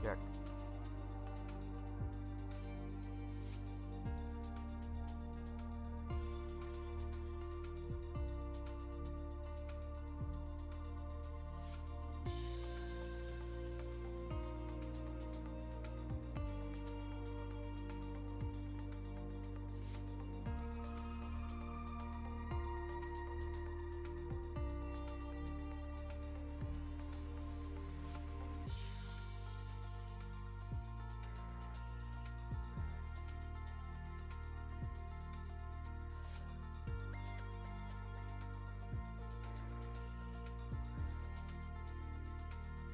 Check.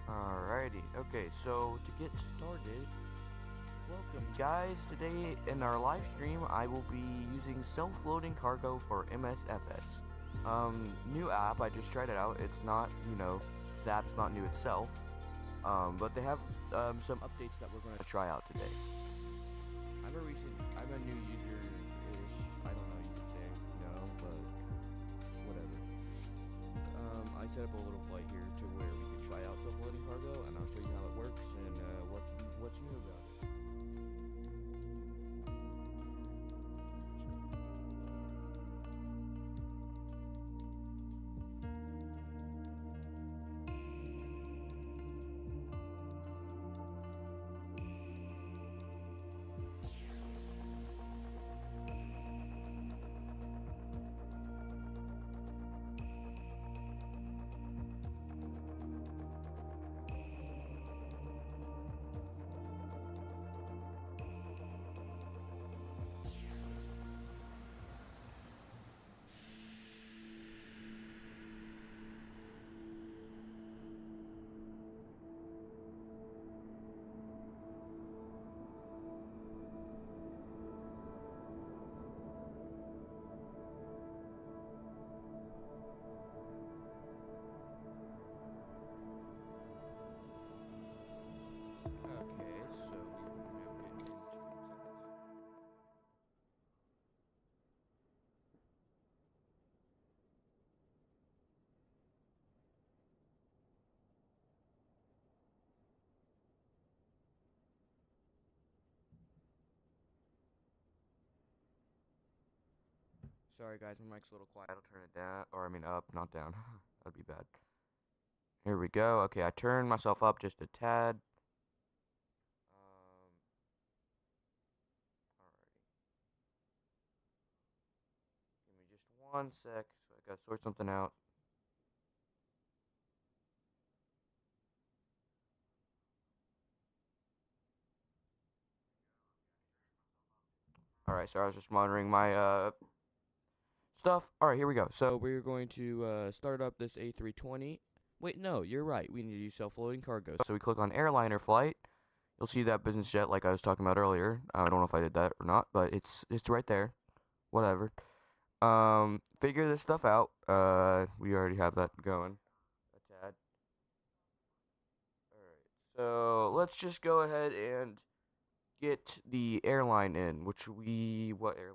Alrighty, okay, so to get started, welcome guys. Today in our live stream, I will be using self-loading cargo for MSFS. New app, I just tried it out. It's not, the app's not new itself, but they have some updates that we're going to try out today. I'm a new user-ish, I don't know, you could say, but whatever. I set up a little flight here to where we can try out self-loading cargo, and I'll show you how it works and what's new about it. Okay, so we will now get into Sorry guys, my mic's a little quiet. I'll turn it down, or I mean up, not down. That'd be bad. Here we go. Okay, I turned myself up just a tad. Alrighty. Give me just one sec, so I gotta sort something out. Alright, so I was just monitoring my stuff. Alright, here we go. So we're going to start up this A320. Wait, no, you're right. We need to use self-loading cargo. So we click on airliner flight. You'll see that business jet like I was talking about earlier. I don't know if I did that or not, but it's right there. Whatever. Figure this stuff out. We already have that going a tad. Alright, so let's just go ahead and get the airline in, what airline are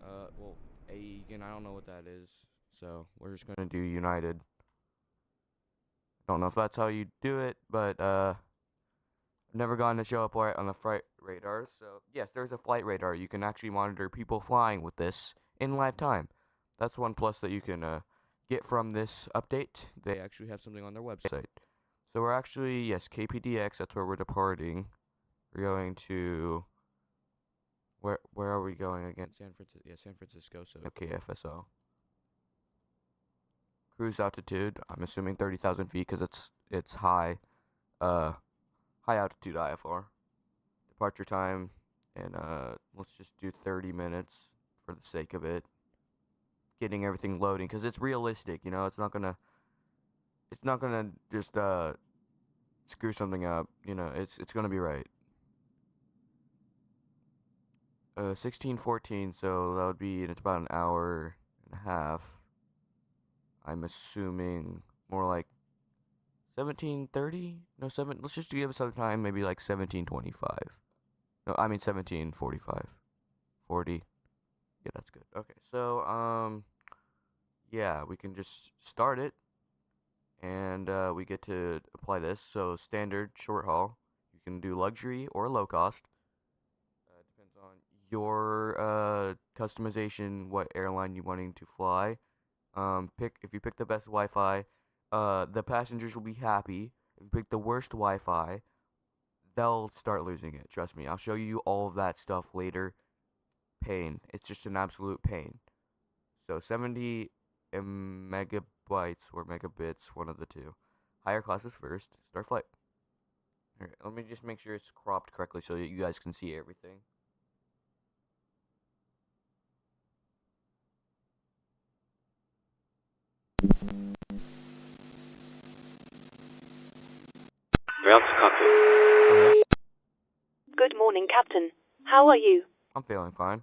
we on? Well, again, I don't know what that is, so we're just gonna do United. Don't know if that's how you do it, but I've never gotten to show up right on the flight radar. So yes, there's a flight radar. You can actually monitor people flying with this in live time. That's one plus that you can get from this update. They actually have something on their website. So we're actually, yes, KPDX, that's where we're departing. We're going to, where are we going again? San Francisco, yeah, San Francisco, so KFSO. Cruise altitude, I'm assuming 30,000 feet because it's high altitude IFR. Departure time, and let's just do 30 minutes for the sake of it. Getting everything loading, because it's realistic, it's not gonna just screw something up, it's gonna be right. 16:14, so that would be, it's about an hour and a half. I'm assuming more like 17:30. No, let's just give it some time, maybe like 17:25. No, I mean 17:45. 40. Yeah, that's good. Okay, so yeah, we can just start it. and we get to apply this. So standard, short haul. You can do luxury or low cost. Depends on your customization, what airline you wanting to fly. If you pick the best Wi-Fi, the passengers will be happy. If you pick the worst Wi-Fi, they'll start losing it. Trust me. I'll show you all of that stuff later. Pain. It's just an absolute pain. So 70 megabytes or megabits, one of the two. Higher classes first. Start flight. Alright, let me just make sure it's cropped correctly so that you guys can see everything. Ground to cockpit. Good morning, Captain. How are you? I'm feeling fine.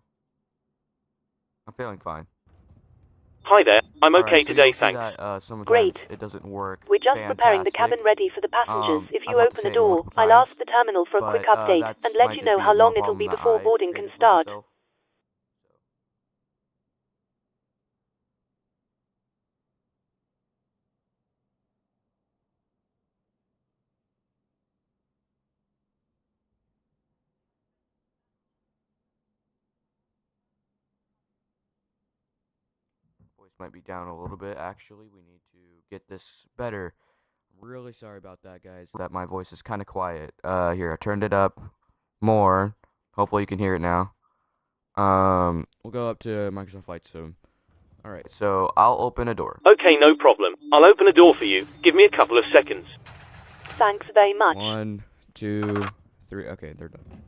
Hi there. I'm okay Alright, so today, you'll see thanks. that, sometimes Great. it doesn't work. We're just preparing the cabin fantastic. ready for the passengers. If you I've had to open say the it door, multiple I'll times, ask the terminal for a quick but, update that's and let might you just know be how no long it'll problem be that before I boarding can created for start. myself. Voice might be down a little bit. Actually, we need to get this better. I'm really sorry about that, guys. That my voice is kind of quiet. Here, I turned it up more. Hopefully you can hear it now. We'll go up to Microsoft Flight Sim. Alright, so I'll open a door. Okay, no problem. I'll open a door for you. Give me a couple of seconds. Thanks very much. 1, 2, 3. Okay, they're done.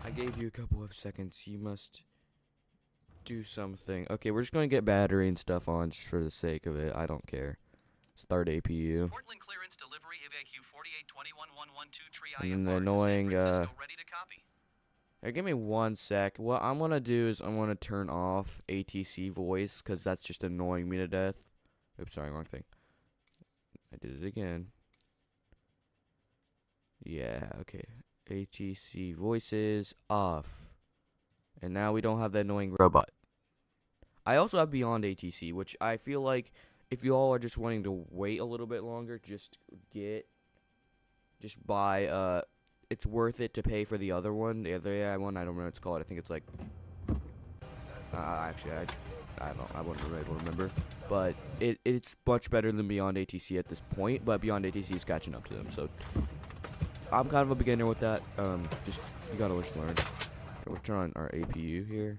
I gave you a couple of seconds. You must do something. Okay, we're just going to get battery and stuff on just for the sake of it. I don't care. Start APU. Portland clearance delivery EVAQ 4821112 And IFR an to San annoying, Francisco, ready to copy. Hey, give me 1 sec. What I'm going to do is I'm going to turn off ATC voice because that's just annoying me to death. Oops, sorry, wrong thing. I did it again. Yeah, okay. ATC voices off. And now we don't have that annoying robot. I also have Beyond ATC, which I feel like if you all are just wanting to wait a little bit longer, just buy, it's worth it to pay for the other one. The other AI one, I don't remember what it's called. I think it's like, actually, I wouldn't be able to remember. But it's much better than Beyond ATC at this point, but Beyond ATC is catching up to them, so I'm kind of a beginner with that. Just, you gotta just learn. We'll turn on our APU here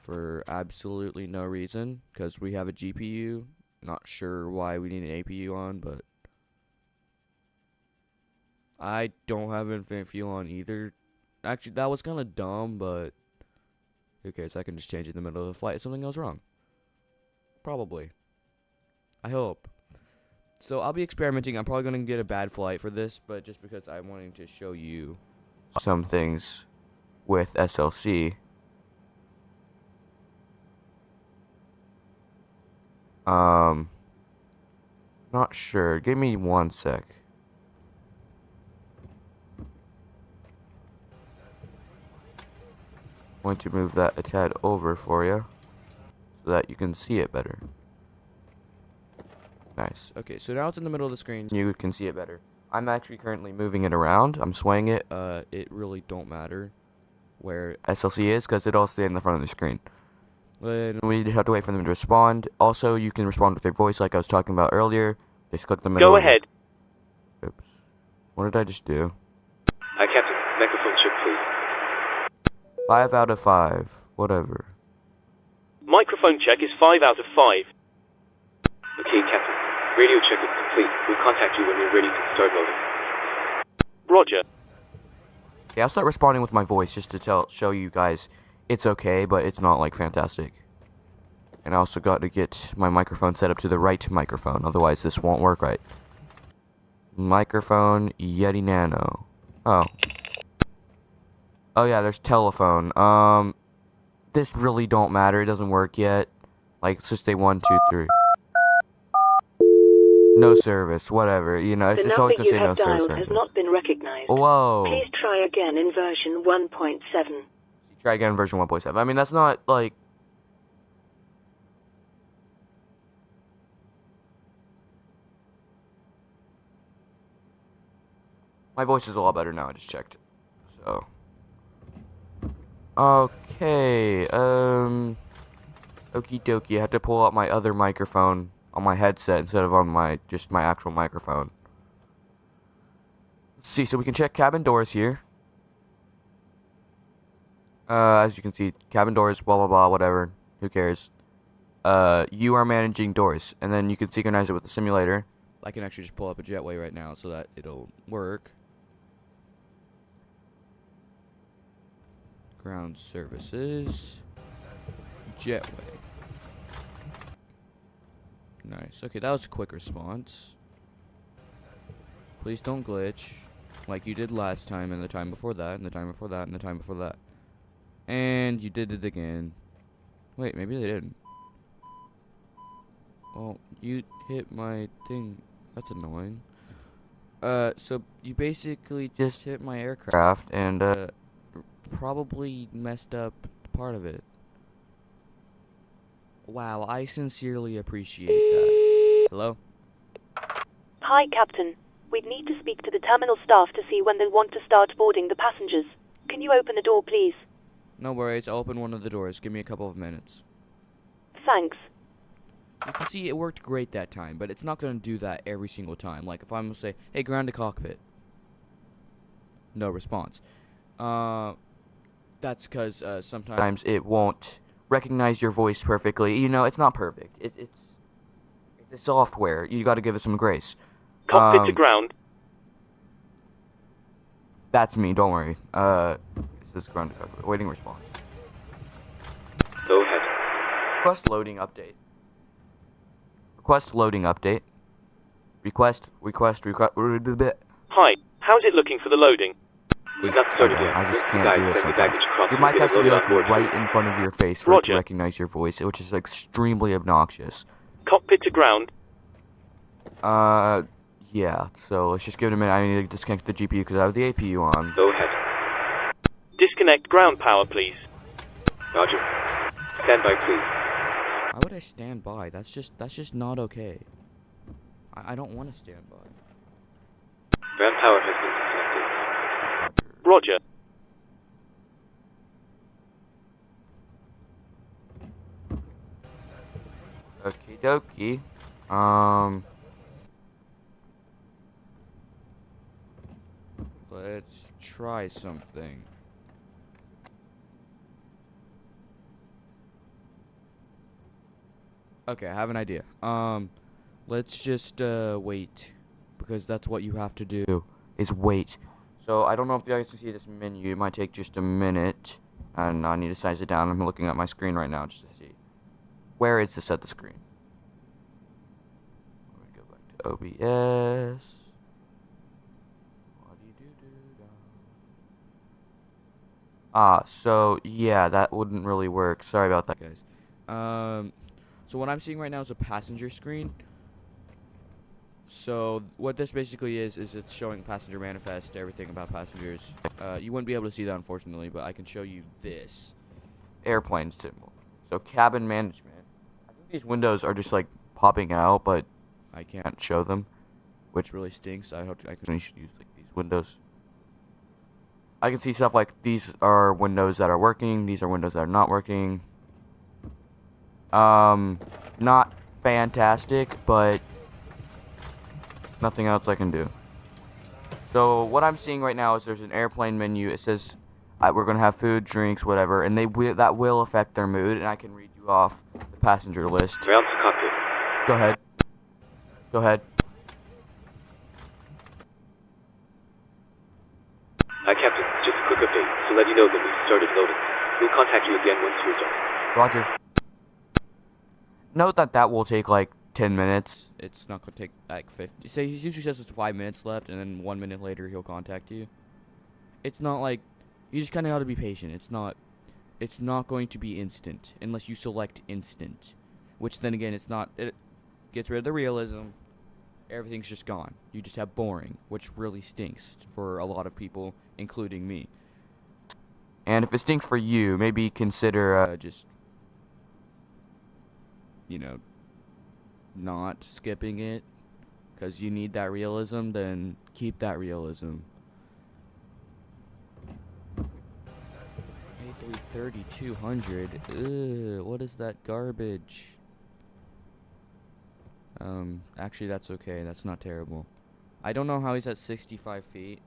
for absolutely no reason, because we have a GPU. Not sure why we need an APU on, but I don't have infinite fuel on either. Actually, that was kind of dumb, but who cares? I can just change it in the middle of the flight if something goes wrong. Probably. I hope. So I'll be experimenting. I'm probably going to get a bad flight for this, but just because I'm wanting to show you some things with SLC. Not sure. Give me 1 sec. Going to move that a tad over for you so that you can see it better. Nice. Okay, so now it's in the middle of the screen. You can see it better. I'm actually currently moving it around. I'm swaying it. It really don't matter where SLC is because it all stays in the front of the screen. And we just have to wait for them to respond. Also, you can respond with your voice like I was talking about earlier. Just click the middle. Go ahead. Oops. What did I just do? Captain, microphone check, please. 5 out of 5. Whatever. Microphone check is 5 out of 5. Okay, Captain. Radio check is complete. We'll contact you when you're ready to start loading. Roger. Okay, I'll start responding with my voice just to show you guys it's okay, but it's not like fantastic. And I also got to get my microphone set up to the right microphone, otherwise this won't work right. Microphone Yeti Nano. Oh yeah, there's telephone. This really don't matter. It doesn't work yet. Like, let's just say 1, 2, 3. No service, whatever. You know, it's always gonna say no service. The number you have dialed has not been recognized. Whoa. Please try again in version 1.7. Try again in version 1.7. I mean, that's not, like... My voice is a lot better now, I just checked. So. Okay, okie dokie. I had to pull out my other microphone on my headset instead of on my actual microphone. Let's see, so we can check cabin doors here. As you can see, cabin doors, blah blah blah, whatever. Who cares? You are managing doors, and then you can synchronize it with the simulator. I can actually just pull up a jetway right now so that it'll work. Ground services. Jetway. Nice. Okay, that was a quick response. Please don't glitch. Like you did last time, and the time before that, and the time before that, and the time before that. And you did it again. Wait, maybe they didn't. Oh, you hit my thing. That's annoying. So you basically just hit my aircraft and, probably messed up part of it. Wow, I sincerely appreciate that. Hello? Hi, Captain. We'd need to speak to the terminal staff to see when they want to start boarding the passengers. Can you open the door, please? No worries, I'll open one of the doors. Give me a couple of minutes. Thanks. So you can see it worked great that time, but it's not going to do that every single time. Like if I'm going to say, hey, ground to cockpit. No response. That's because sometimes it won't recognize your voice perfectly. You know, it's not perfect. It's software. You got to give it some grace. Cockpit to ground. That's me. Don't worry. This is ground to cockpit. Waiting response. Go ahead. Request loading update. Request loading update. Request. Hi, how's it looking for the loading? We've not started Okay, yet. I just You can't guys do it send the sometimes. baggage across Your and mic get has it to be loaded like on board. right in front of your face for it to Roger. recognize your voice, which is extremely obnoxious. Cockpit to ground. Yeah. So let's just give it a minute. I need to disconnect the GPU because I have the APU on. Go ahead. Disconnect ground power, please. Roger. Stand by, please. Why would I stand by? That's just not okay. I don't want to stand by. Ground power has been disconnected. Roger. Roger. Okie dokie. Let's try something. Okay, I have an idea. Let's just, wait. Because that's what you have to do, is wait. So, I don't know if you guys can see this menu. It might take just a minute. And I need to size it down. I'm looking at my screen right now just to see. Where is this at the screen? Let me go back to OBS. So, yeah, that wouldn't really work. Sorry about that, guys. So what I'm seeing right now is a passenger screen. So what this basically is it's showing passenger manifest, everything about passengers. You wouldn't be able to see that, unfortunately, but I can show you this. Airplane symbol. So cabin management. I think these windows are just, like, popping out, but I can't show them, which really stinks. I can use, like, these windows. I can see stuff like these are windows that are working, these are windows that are not working. Not fantastic, but nothing else I can do. So what I'm seeing right now is there's an airplane menu. It says we're gonna have food, drinks, whatever, and that will affect their mood. And I can read you off the passenger list. Ground to cockpit. Go ahead. Go ahead. Captain, just a quick update to let you know that we've started loading. We'll contact you again once we're done. Roger. Note that will take like 10 minutes. It's not gonna take like 50. Say he usually says it's 5 minutes left, and then 1 minute later he'll contact you. It's not like you just kind of got to be patient. It's not going to be instant unless you select instant, which then again it's not. It gets rid of the realism. Everything's just gone. You just have boring, which really stinks for a lot of people, including me. And if it stinks for you, maybe consider just, you know, not skipping it, because you need that realism. Then keep that realism. monthly 3,200. Ugh, what is that garbage? Actually, that's okay. That's not terrible. I don't know how he's at 65 feet,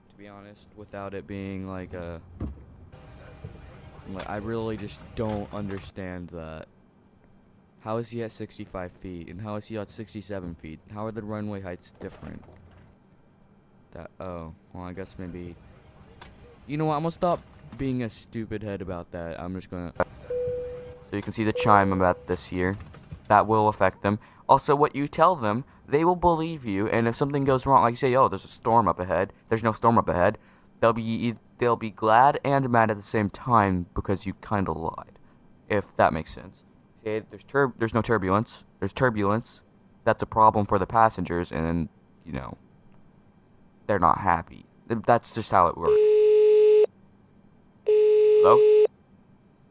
to be honest, without it being like a... I really just don't understand that. How is he at 65 feet, and how is he at 67 feet? How are the runway heights different? Oh, well, I guess maybe... You know what, I'm gonna stop being a stupid head about that. I'm just gonna... So you can see the chime about this here. That will affect them. Also, what you tell them, they will believe you, and if something goes wrong, like you say, oh, there's a storm up ahead, there's no storm up ahead, they'll be glad and mad at the same time because you kind of lied, if that makes sense. Okay, there's no turbulence. There's turbulence. That's a problem for the passengers, and you know, they're not happy. That's just how it works. Hello?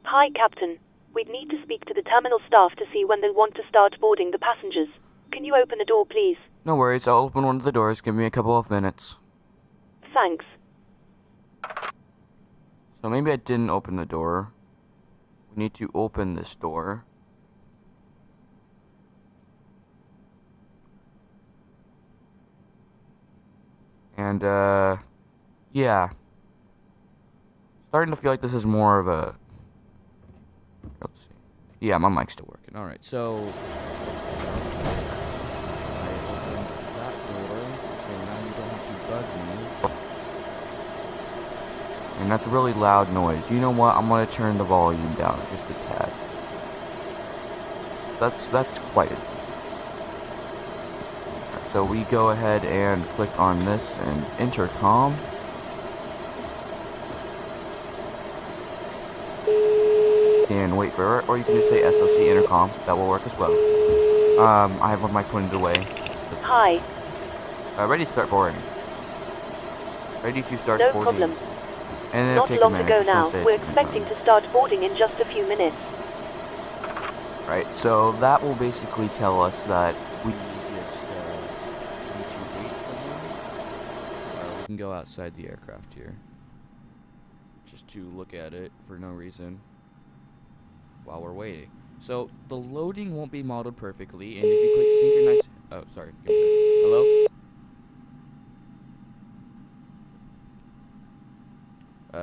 Hi, Captain. We'd need to speak to the terminal staff to see when they'll want to start boarding the passengers. Can you open the door, please? No worries, I'll open one of the doors. Give me a couple of minutes. Thanks. So maybe I didn't open the door. We need to open this door. And, yeah. Starting to feel like this is more of a... Let's see. Yeah, my mic's still working. Alright, so... I opened that door, so now you don't have to bug me. And that's a really loud noise. You know what? I'm gonna turn the volume down just a tad. That's quite it. So we go ahead and click on this and intercom. And wait for it, or you can just say SLC intercom. That will work as well. I have one mic pointed away. Hi. Ready to start boarding. Ready to start No boarding. problem. And Not take a long to minute, go just don't now. say it We're too many expecting times. to start boarding in just a few minutes. Right, so that will basically tell us that we just need to wait for them. We can go outside the aircraft here. Just to look at it for no reason while we're waiting. So the loading won't be modeled perfectly, and if you click synchronize... Oh, sorry. Give me a second. Hello?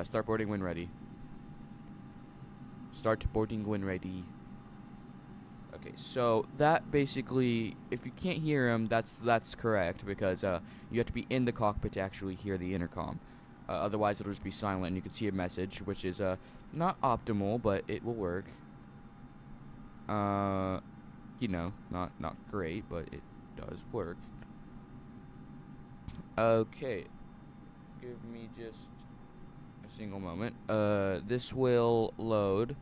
Start boarding when ready. Start boarding when ready. Okay, so that basically, if you can't hear him, that's correct, because you have to be in the cockpit to actually hear the intercom. Otherwise, it'll just be silent, and you can see a message, which is not optimal, but it will work. You know, not great, but it does work. Okay, give me just a single moment. This will load.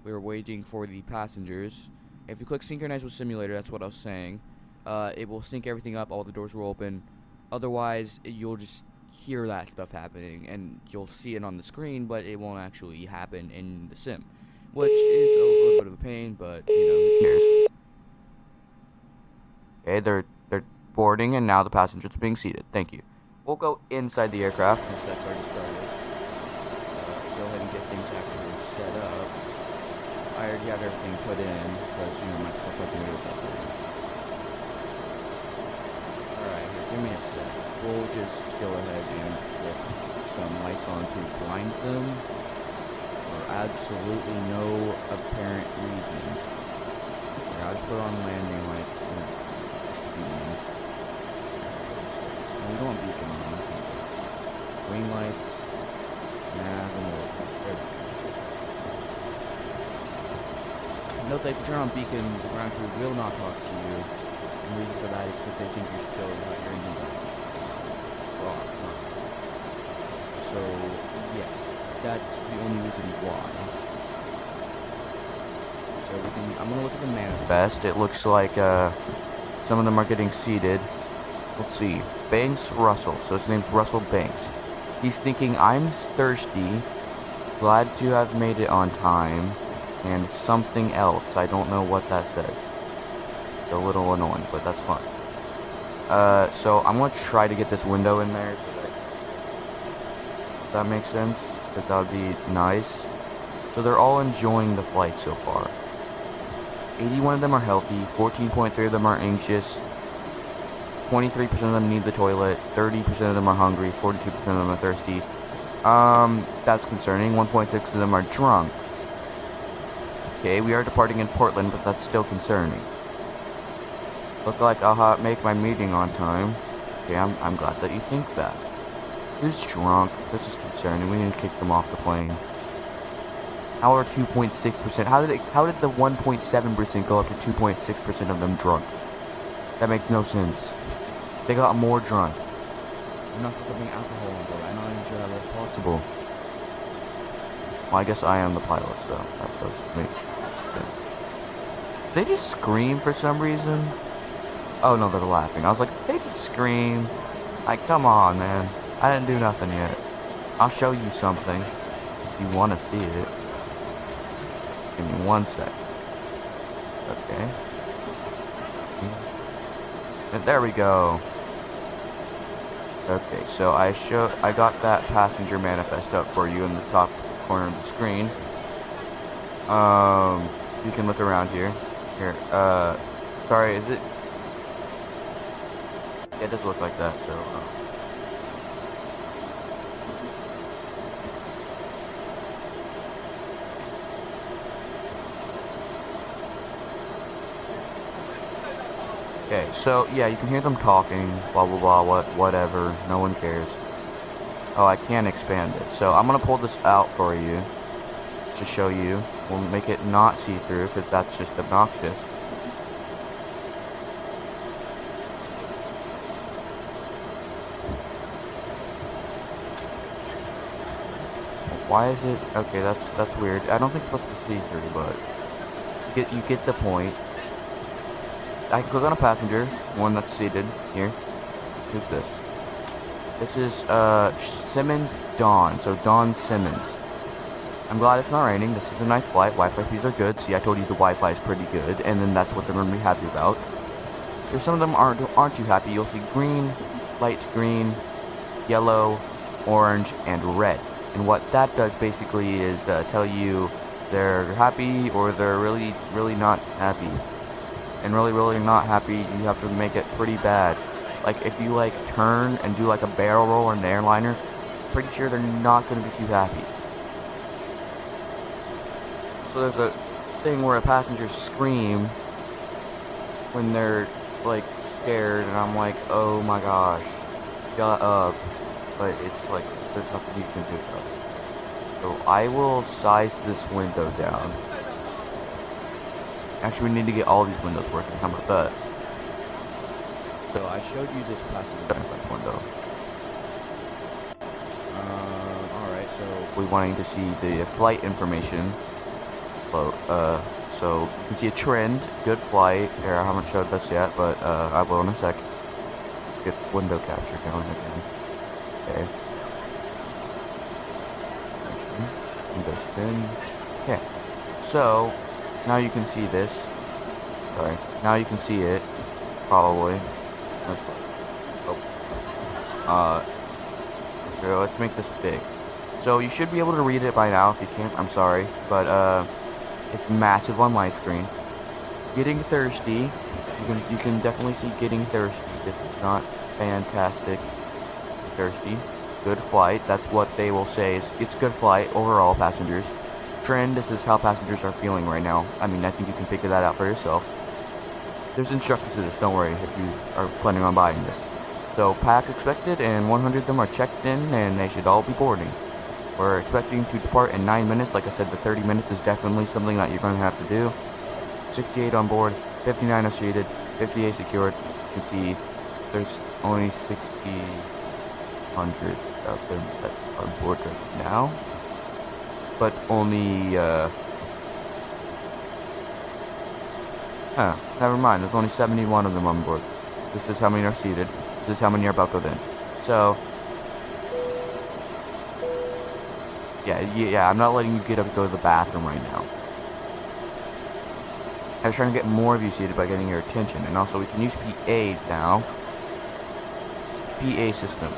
We're waiting for the passengers. If you click synchronize with simulator, that's what I was saying. It will sync everything up, all the doors will open. Otherwise, you'll just hear that stuff happening, and you'll see it on the screen, but it won't actually happen in the sim, which is a little bit of a pain, but, you know, who cares? Okay, they're boarding, and now the passengers are being seated. Thank you. We'll go inside the aircraft since that's already started. Go ahead and get things actually set up. I already have everything put in because, you know, my stuff wasn't able to put in. Alright, here, give me a sec. We'll just go ahead and flip some lights on to blind them for absolutely no apparent reason. Here, I'll just put on landing lights just to be mean. We don't want beacon on this one. Wing lights. Nav and oil. There we go. Note that if you turn on beacon, the ground crew will not talk to you. And the reason for that is because they think you're still got your engine down. Well, it's not. So, yeah. That's the only reason why. So I'm gonna look at the manifest. It looks like some of them are getting seated. Let's see. Banks Russell. So his name's Russell Banks. He's thinking, I'm thirsty, glad to have made it on time, and something else. I don't know what that says. It's a little annoying, but that's fine. So I'm going to try to get this window in there so that makes sense. because that would be nice. So they're all enjoying the flight so far. 81 of them are healthy, 14.3 of them are anxious, 23% of them need the toilet, 30% of them are hungry, 42% of them are thirsty. That's concerning. 1.6 of them are drunk. Okay, we are departing in Portland, but that's still concerning. Look like I'll make my meeting on time. Okay, I'm glad that you think that. Who's drunk? This is concerning. We need to kick them off the plane. How are 2.6%? How did the 1.7% go up to 2.6% of them drunk? That makes no sense. They got more drunk. I'm not supposed to bring alcohol on board. I'm not even sure how that's possible. Well, I guess I am the pilot, so that does make sense. Did they just scream for some reason? Oh no, they're laughing. I was like, they just scream. Like, come on, man. I didn't do nothing yet. I'll show you something if you want to see it. Give me 1 sec. Okay. And there we go. Okay, so I got that passenger manifest up for you in this top corner of the screen. You can look around here. Here, sorry, is it? Yeah, it does look like that, so. Okay, so yeah, you can hear them talking, blah blah blah, whatever, no one cares. Oh, I can't expand it, so I'm gonna pull this out for you to show you. We'll make it not see-through because that's just obnoxious. Why is it? Okay, that's weird. I don't think it's supposed to be see-through, but you get the point. I can click on a passenger, one that's seated here. Who's this? This is Simmons Dawn, so Dawn Simmons. I'm glad it's not raining. This is a nice flight. Wi-Fi speeds are good. See, I told you the Wi-Fi is pretty good, and then that's what they're going to be happy about. There's some of them aren't too happy. You'll see green, light green, yellow, orange, and red. And what that does basically is tell you they're happy or they're really, really not happy. And really, really not happy, you have to make it pretty bad. Like, if you, like, turn and do, like, a barrel roll in the airliner, pretty sure they're not going to be too happy. So there's a thing where a passenger scream when they're, like, scared, and I'm like, oh my gosh, shut up. But it's like, there's nothing you can do about it. So I will size this window down. Actually, we need to get all these windows working. How about that? So I showed you this passenger manifest window. Alright, so we're wanting to see the flight information. So you can see a trend, good flight. Here, I haven't showed this yet, but I will in a sec. Get window capture going again. Okay. Windows 10. Okay. So now you can see this. Sorry. Now you can see it. Probably. Here, let's make this big. So you should be able to read it by now. If you can't, I'm sorry, but it's massive on my screen. Getting thirsty. You can definitely see getting thirsty. It's not fantastic. Thirsty. Good flight. That's what they will say. It's good flight overall, passengers. Trend. This is how passengers are feeling right now. I mean, I think you can figure that out for yourself. There's instructions to this. Don't worry if you are planning on buying this. So packs expected, and 100 of them are checked in, and they should all be boarding. We're expecting to depart in 9 minutes. Like I said, the 30 minutes is definitely something that you're going to have to do. 68 on board, 59 are seated, 58 secured. You can see there's only 100 of them that's on board right now. But only, never mind. There's only 71 of them on board. This is how many are seated. This is how many are buckled in. So, yeah, I'm not letting you get up and go to the bathroom right now. I was trying to get more of you seated by getting your attention. And also, we can use PA now. It's a PA system.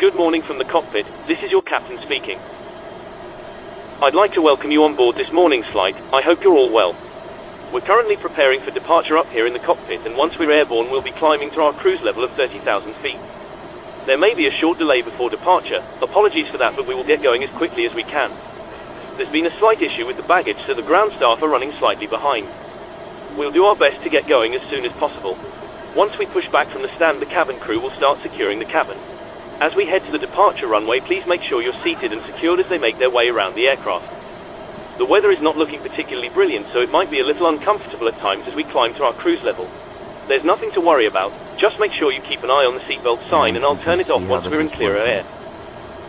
Good morning from the cockpit, this is your captain speaking. I'd like to welcome you on board this morning's flight. I hope you're all well. We're currently preparing for departure up here in the cockpit, and once we're airborne we'll be climbing to our cruise level of 30,000 feet. There may be a short delay before departure. Apologies for that, but we will get going as quickly as we can. There's been a slight issue with the baggage, so the ground staff are running slightly behind. We'll do our best to get going as soon as possible. Once we push back from the stand, the cabin crew will start securing the cabin. As we head to the departure runway, please make sure you're seated and secured as they make their way around the aircraft. The weather is not looking particularly brilliant, so it might be a little uncomfortable at times as we climb to our cruise level. There's nothing to worry about. Just make sure you keep an eye on the seatbelt sign, and I'll turn it off once we're in clearer air.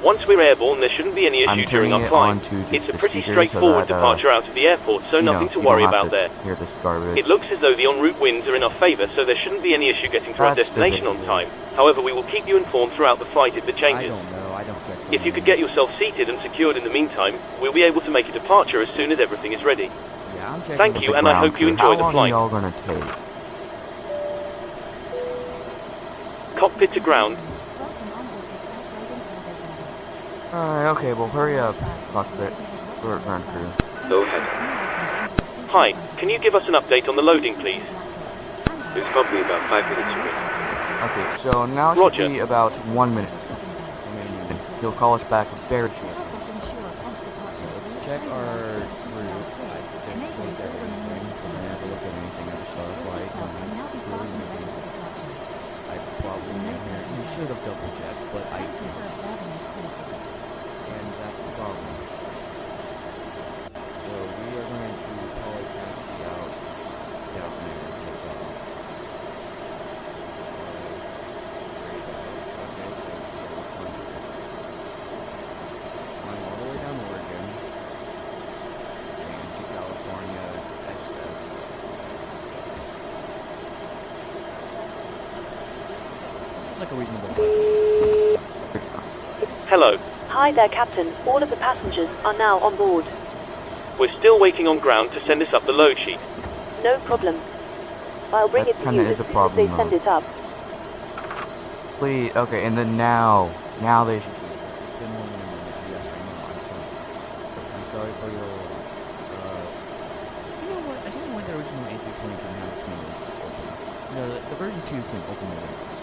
Once we're airborne, there shouldn't be any issue during our climb. It's a pretty straightforward departure out of the airport, so nothing to worry about there. It looks as though the en route winds are in our favor, so there shouldn't be any issue getting to our destination on time. However, we will keep you informed throughout the flight if it changes. If you could get yourself seated and secured in the meantime, we'll be able to make a departure as soon as everything is ready. Thank you, and I hope you enjoy the flight. How long are y'all gonna take? Cockpit to ground. Alright, okay, well hurry up, cockpit. Ground crew. Go ahead. Hi, can you give us an update on the loading, please? It's probably about 5 minutes away. Okay, so now it should be about 1 minute. And he'll call us back very shortly. Let's check our route. I didn't look at anything, so I never looked at anything at the start of flight. I probably never. You should have double checked, but I didn't. And that's the problem. So we are going to probably taxi out down there and take off. Straight out. Okay, so yeah, we're flying straight. Flying all the way down to Oregon and to California SF. This is like a reasonable flight. Hello. Hi there, Captain. All of the passengers are now on board. We're still waiting on ground to send us up the load sheet. No problem. I'll bring That it to kinda you is as a soon as they problem, send though. it up. Please, okay, and then now they should be. It's been more than a minute. Yes, I know. I'm sorry. I'm sorry for your loss. You know what? I don't know why the original A320 didn't have its windows open. No, the version 2 can open the windows.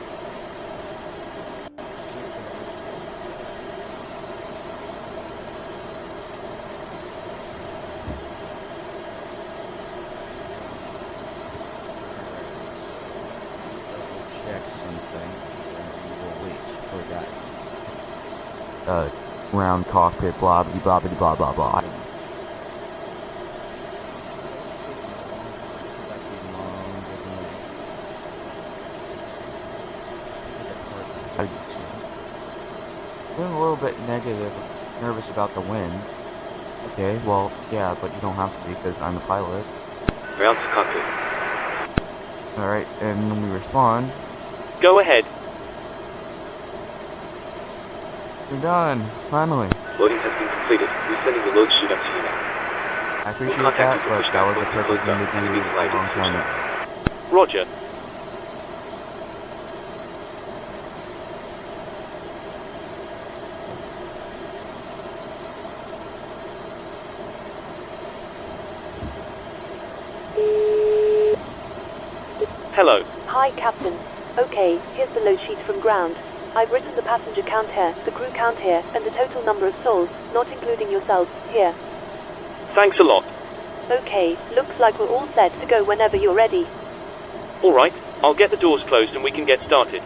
Check something, and we will wait for that. Round cockpit, blah blah blah blah blah blah. Feeling a little bit negative, nervous about the wind. Okay, well, yeah, but you don't have to be because I'm the pilot. Ground to cockpit. Alright, and when we respond, Go ahead. we're done, finally. Loading has been completed. We're sending the load sheet up to you now. I appreciate We'll contact that, you to but push that was back a once perfect it's thing closed to up. do Enemy a flight long is time pushed ago. Roger. Hello. Hi, Captain. Okay, here's the load sheet from ground. I've written the passenger count here, the crew count here, and the total number of souls, not including yourself, here. Thanks a lot. Okay, looks like we're all set to go whenever you're ready. Alright, I'll get the doors closed and we can get started.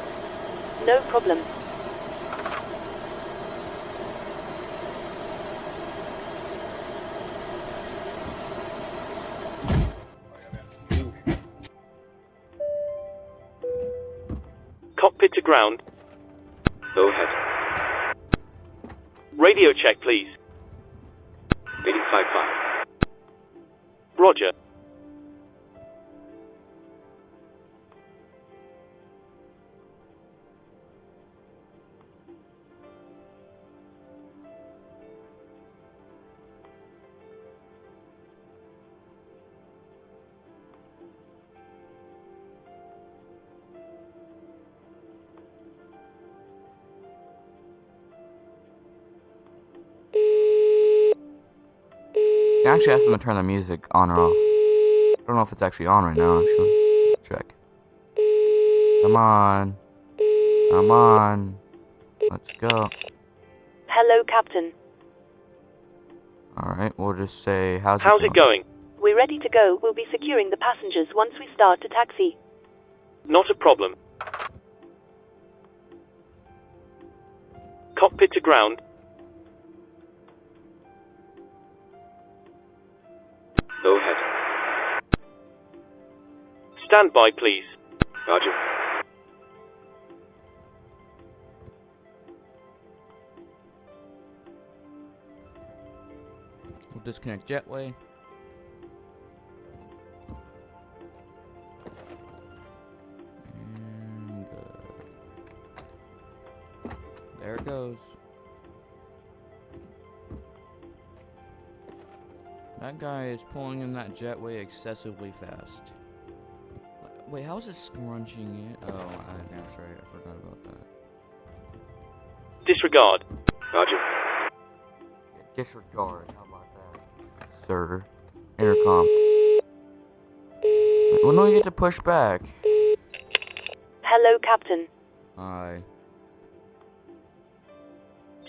No problem. Cockpit to ground. Go ahead. Radio check, please. Reading 5-5. Roger. You can actually ask them to turn the music on or off. I don't know if it's actually on right now, actually. Check. Come on. Come on. Let's go. Hello, Captain. Alright, we'll just say, how's How's it going? We're ready to go. We'll be securing the passengers once we start to taxi. Not a problem. Cockpit to ground. Go ahead. Stand by, please. Roger. We'll disconnect jetway. And there it goes. That guy is pulling in that jetway excessively fast. Wait, how is it scrunching it? Oh, that's right. I forgot about that. Disregard. Roger. Disregard. How about that? Sir. Intercom. When do we get to push back? Hello, Captain. Hi.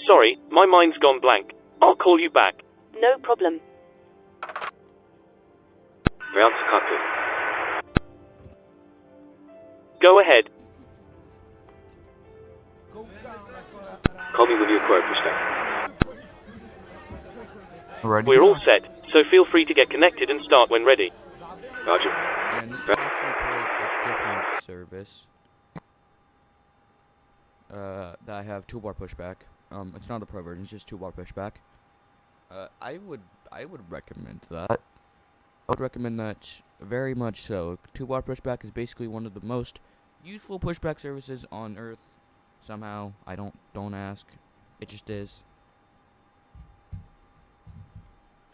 Sorry, my mind's gone blank. I'll call you back. No problem. Ground to cockpit. Go ahead. Call me when you acquire perspective. Ready? We're all set, so feel free to get connected and start when ready. Roger. And this is actually called a different service. That I have toolbar pushback. It's not a pro version, it's just toolbar pushback. I would recommend that. I would recommend that very much so. Toolbar pushback is basically one of the most useful pushback services on Earth. Somehow, don't ask. It just is.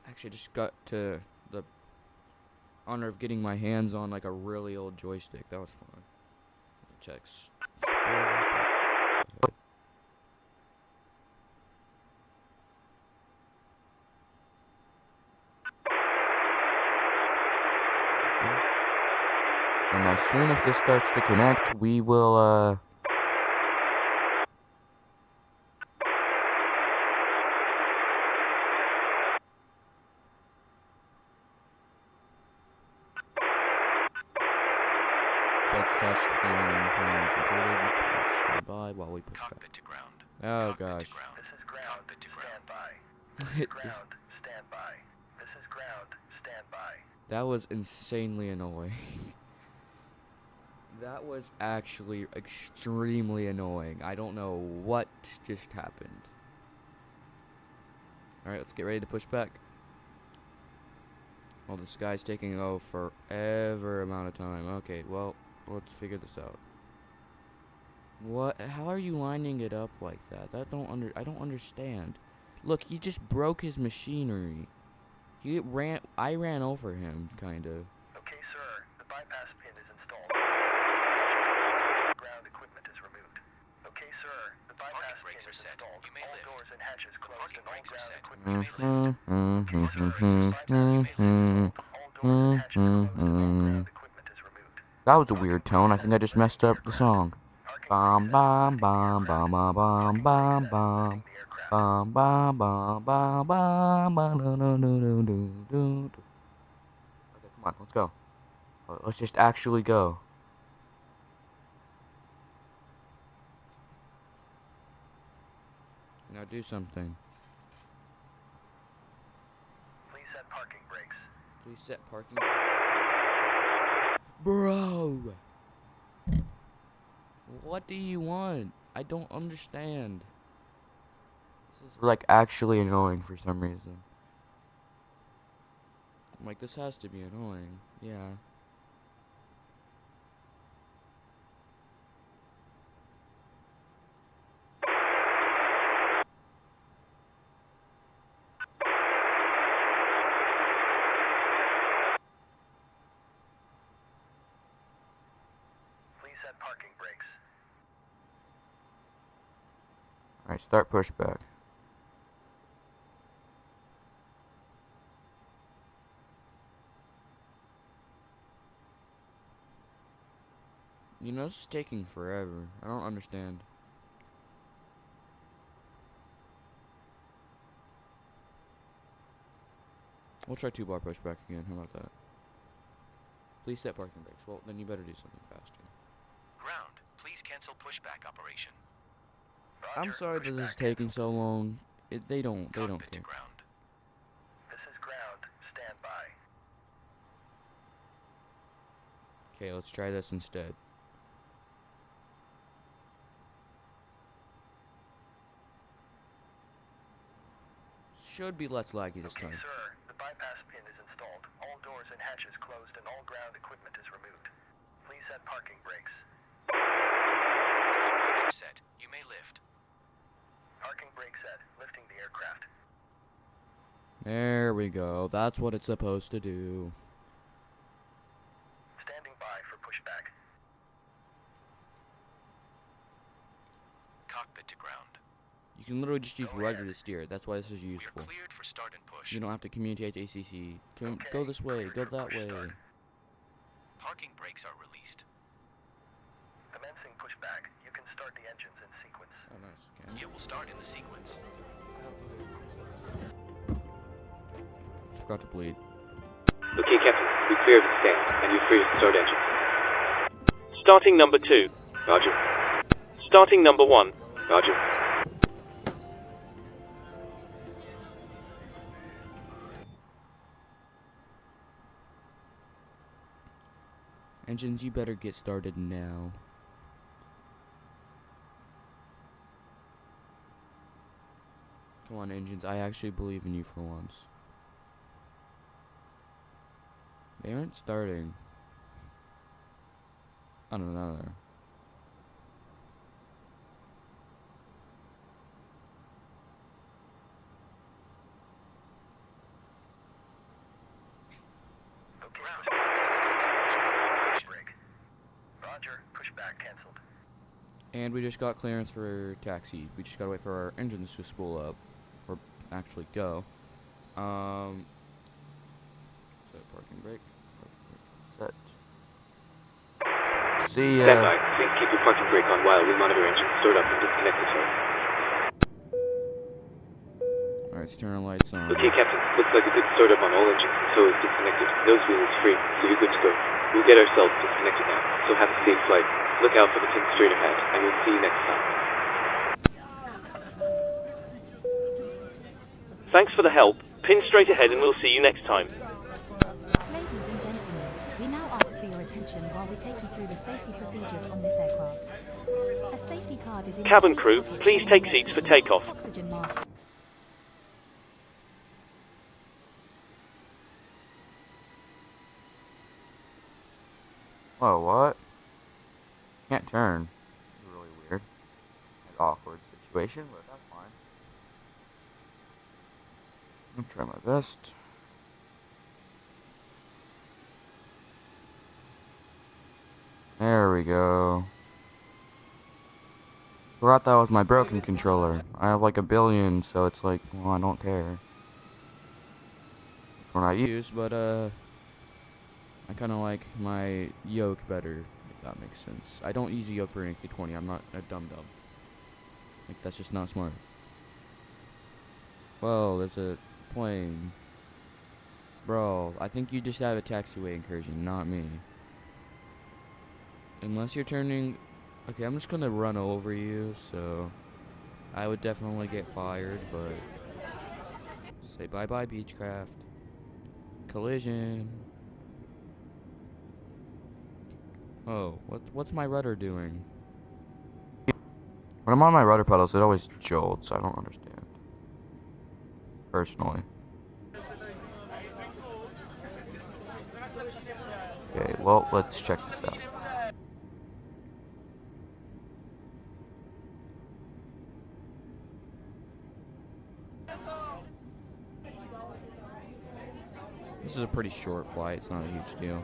Actually, I just got to the honor of getting my hands on like a really old joystick. That was fun. Check. And as soon as this starts to connect, we will, Just stand by while we push back. Cockpit to ground. Oh Cockpit gosh. to ground. This is ground. Cockpit to ground. Stand by. This is ground. Stand by. That was insanely annoying. That was actually extremely annoying. I don't know what just happened. Alright, let's get ready to push back. Well, this guy's taking forever amount of time. Okay, well, let's figure this out. What? How are you lining it up like that? I don't understand. Look, he just broke his machinery. I ran over him, kind of. Okay, sir. The bypass pin is installed. Ground equipment is removed. Okay, sir. The bypass pin is installed. You may lift. All doors and hatches closed and all ground equipment is that was a weird tone. I think I just messed up the song. Bum bum bum bum bum bum bum bum. Bum bum bum bum bum bum do do do do do. Okay, come on, let's go. Let's just actually go. Now do something. Please set parking brakes. Please set parking. Bro! What do you want? I don't understand. This is like actually annoying for some reason. I'm like, this has to be annoying. Yeah. Please set parking brakes. Alright, start pushback. You know, this is taking forever. I don't understand. We'll try 2-bar pushback again. How about that? Please set parking brakes. Well, then you better do something faster. Ground, please cancel pushback operation. I'm Roger, sorry that this is pushback taking so long. They don't Cockpit to care. ground. This is ground. Stand by. Okay, let's try this instead. Should be less laggy this Okay, time. sir. The bypass pin is installed. All doors and hatches closed and all ground equipment is removed. Please set parking brakes. Parking brakes are set. You may lift. Parking brake set. Lifting the aircraft. There we go. That's what it's supposed to do. Standing by for pushback. Cockpit to ground. You can literally just use Go rudder ahead. to steer. That's why this is We're useful. cleared for start and push. You don't have to communicate to ACC. Okay, Go this way. cleared Go for that push way. start. Parking brakes are released. Commencing pushback. You can start the engines in sequence. Oh, nice. Okay. It will start in the sequence. Forgot to bleed. Okay, Captain. We clear of the stand, and you're free to start engine. Starting number 2. Roger. Starting number 1. Roger. Engines, you better get started now. Come on, engines. I actually believe in you for once. They aren't starting. I don't know. Okay, please cancel pushback operation. Brake. Roger. Pushback canceled. And we just got clearance for taxi. We just gotta wait for our engines to spool up. Or actually go. Set parking brake. Set. See ya. Stand by. Please keep your parking brake on while we monitor engine start up and disconnect the turn. Alright, let's turn our lights on. Okay, Captain. Looks like a good start up on all engines. So is disconnected. Nose wheel is free, so you're good to go. We'll get ourselves disconnected now. So have a safe flight. Look out for the pin straight ahead, and we'll see you next time. Thanks for the help. Pin straight ahead, and we'll see you next time. Ladies and gentlemen, we now ask for your attention while we take you through the safety procedures on this aircraft. A safety card is in your Cabin seat crew, pocket please showing take your seats for seatbelts, takeoff. Oxygen masks. Whoa, what? Can't turn. This is really weird. An awkward situation, but that's fine. I'll try my best. There we go. Forgot that was my broken controller. I have like a billion, so it's like, well, I don't care. Which one I use, but I kind of like my yoke better, if that makes sense. I don't use a yoke for an A320. I'm not a dum-dum. Like, that's just not smart. Whoa, there's a plane. Bro, I think you just have a taxiway incursion, not me. Unless you're turning... Okay, I'm just gonna run over you, so... I would definitely get fired, but... Say bye-bye, Beechcraft. Collision. Oh, what's my rudder doing? When I'm on my rudder pedals, it always jolts. I don't understand. Personally. Okay, well, let's check this out. This is a pretty short flight. It's not a huge deal.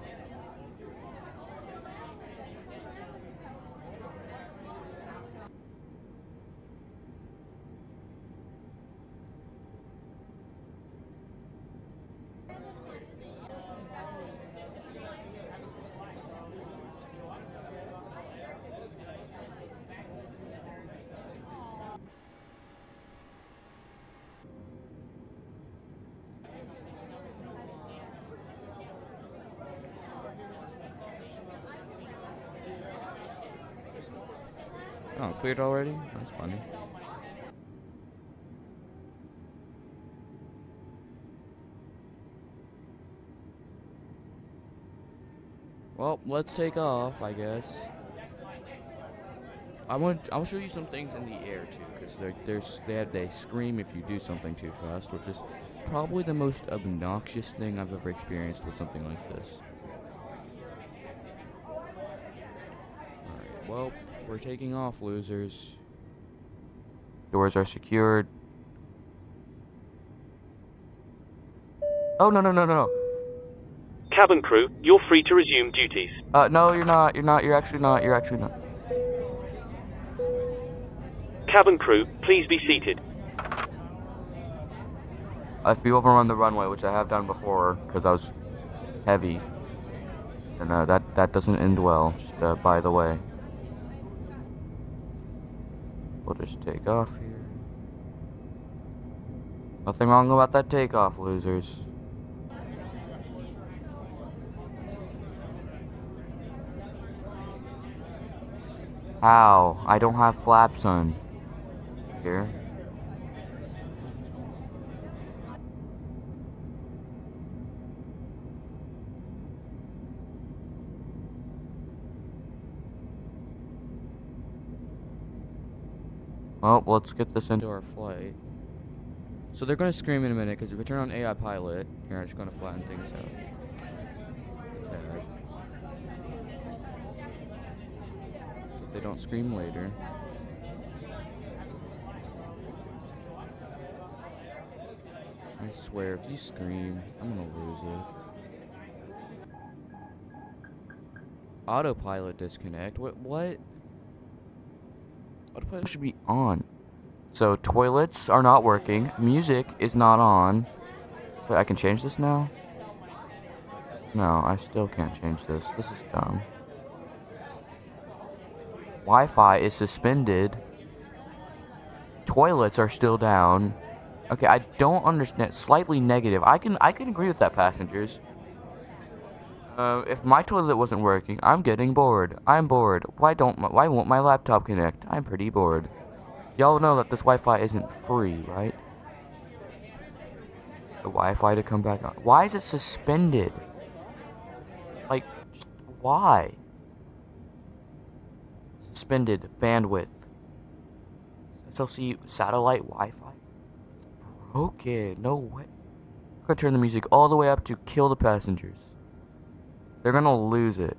Oh, cleared already? That's funny. Well, let's take off, I guess. I'll show you some things in the air too, because they scream if you do something too fast, which is probably the most obnoxious thing I've ever experienced with something like this. Alright, well, we're taking off, losers. Doors are secured. Oh, no. Cabin crew, you're free to resume duties. No, you're not. You're actually not. Cabin crew, please be seated. If you overrun the runway, which I have done before, because I was heavy, and that doesn't end well, just by the way. We'll just take off here. Nothing wrong about that takeoff, losers. Ow, I don't have flaps on. Here. Well, let's get this into our flight. So they're going to scream in a minute, because if we turn on AI pilot, here, I'm just going to flatten things out. Okay. So they don't scream later. I swear, if you scream, I'm gonna lose it. Autopilot disconnect? What? Autopilot should be on. So, toilets are not working. Music is not on. Wait, I can change this now? No, I still can't change this. This is dumb. Wi-Fi is suspended. Toilets are still down. Okay, I don't understand. Slightly negative. I can agree with that, passengers. If my toilet wasn't working, I'm getting bored. I'm bored. Why won't my laptop connect? I'm pretty bored. Y'all know that this Wi-Fi isn't free, right? The Wi-Fi to come back on. Why is it suspended? Like, just why? Suspended bandwidth. SLC satellite Wi-Fi. Okay, no way. I'm gonna turn the music all the way up to kill the passengers. They're gonna lose it.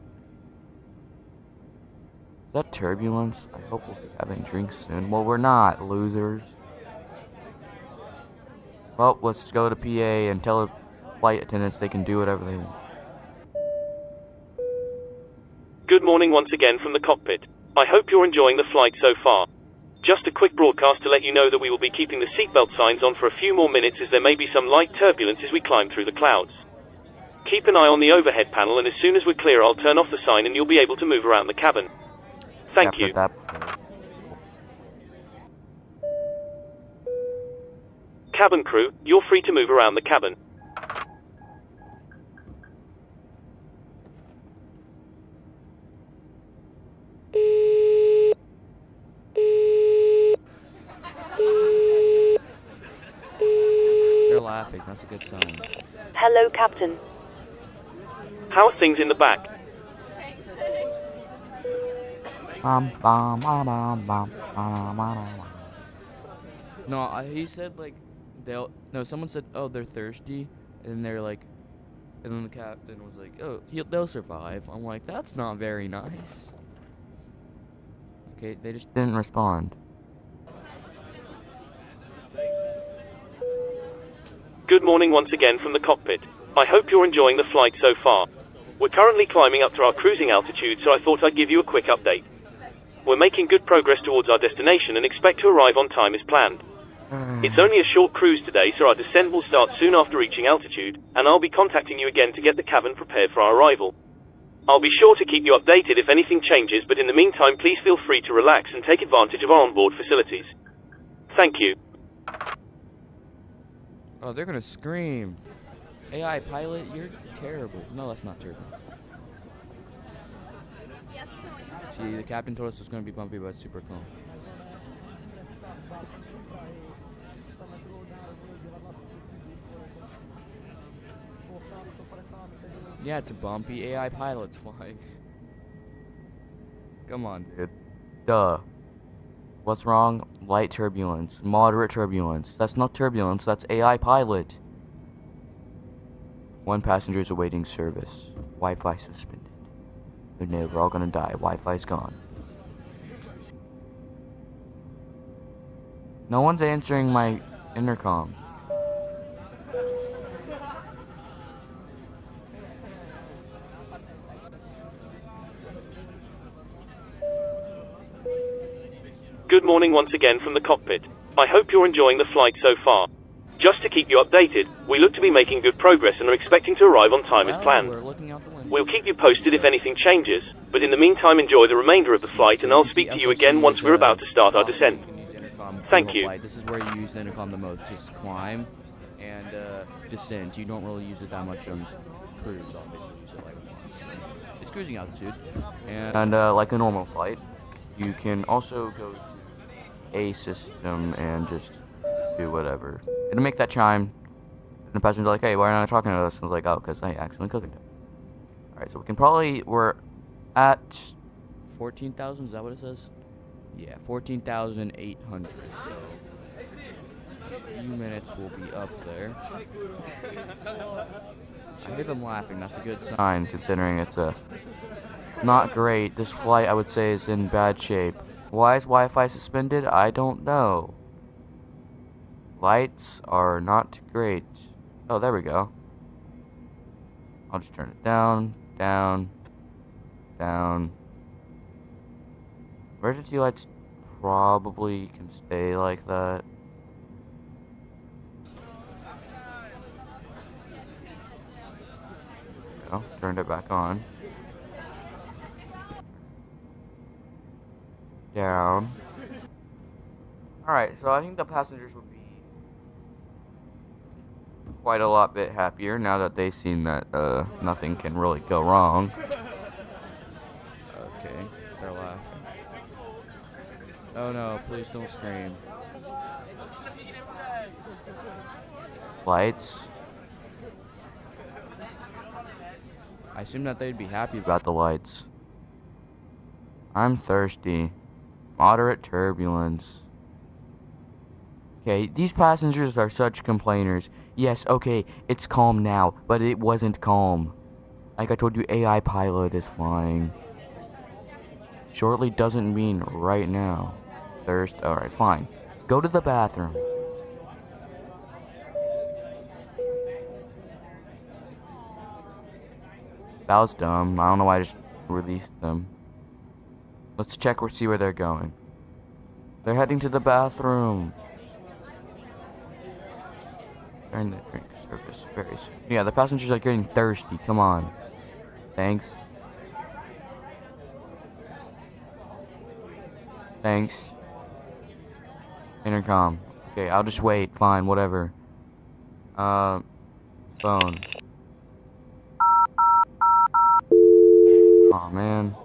Is that turbulence? I hope we'll be having drinks soon. Well, we're not, losers. Well, let's go to PA and tell the flight attendants they can do whatever they want. Good morning once again from the cockpit. I hope you're enjoying the flight so far. Just a quick broadcast to let you know that we will be keeping the seatbelt signs on for a few more minutes as there may be some light turbulence as we climb through the clouds. Keep an eye on the overhead panel, and as soon as we're clear, I'll turn off the sign and you'll be able to move around the cabin. Thank you. Cabin crew, you're free to move around the cabin. They're laughing. That's a good sign. Hello, Captain. How are things in the back? No, he said like someone said, oh, they're thirsty, and they're like, and then the captain was like, oh, they'll survive. I'm like, that's not very nice. Okay, they just didn't respond. Good morning once again from the cockpit. I hope you're enjoying the flight so far. We're currently climbing up to our cruising altitude, so I thought I'd give you a quick update. We're making good progress towards our destination and expect to arrive on time as planned. It's only a short cruise today, so our descent will start soon after reaching altitude, and I'll be contacting you again to get the cabin prepared for our arrival. I'll be sure to keep you updated if anything changes, but in the meantime, please feel free to relax and take advantage of our onboard facilities. Thank you. Oh, they're gonna scream. AI pilot, you're terrible. No, that's not turbulence. See, the captain told us it's gonna be bumpy, but it's super cool. Yeah, it's a bumpy AI pilot's flying. Come on, dude. Duh. What's wrong? Light turbulence. Moderate turbulence. That's not turbulence, that's AI pilot. One passenger is awaiting service. Wi-Fi suspended. Oh no, we're all gonna die. Wi-Fi's gone. No one's answering my intercom. Good morning once again from the cockpit. I hope you're enjoying the flight so far. Just to keep you updated, we look to be making good progress and are expecting to arrive on time as planned. We're looking out the window. We'll keep you posted if anything changes, but in the meantime enjoy the remainder of the flight and I'll speak to you again once we're about to start our descent. Thank you. This is where you use the intercom the most. Just climb and descent. You don't really use it that much on cruise, obviously. Use it like once. It's cruising altitude. And like a normal flight, you can also go to a system and just do whatever. It'll make that chime. And the passenger's like, hey, why aren't you talking to us? And I was like, oh, because I accidentally clicked it. Alright, so we're at 14,000, is that what it says? Yeah, 14,800. So a few minutes will be up there. I hear them laughing. That's a good sign, considering it's not great. This flight, I would say, is in bad shape. Why is Wi-Fi suspended? I don't know. Lights are not great. Oh, there we go. I'll just turn it down, down, down. Emergency lights probably can stay like that. Oh, turned it back on. Down. Alright, so I think the passengers would be quite a lot bit happier now that they've seen that nothing can really go wrong. Okay, they're laughing. Oh no, please don't scream. Lights. I assume that they'd be happy About the lights. I'm thirsty. Moderate turbulence. Okay, these passengers are such complainers. Yes, okay, it's calm now, but it wasn't calm. Like I told you, AI pilot is flying. Shortly doesn't mean right now. Alright, fine. Go to the bathroom. That was dumb. I don't know why I just released them. Let's check or see where they're going. They're heading to the bathroom. During the drink service very soon. Yeah, the passengers are getting thirsty. Come on. Thanks. Thanks. Intercom. Okay, I'll just wait. Fine, whatever. Phone. Aw, man.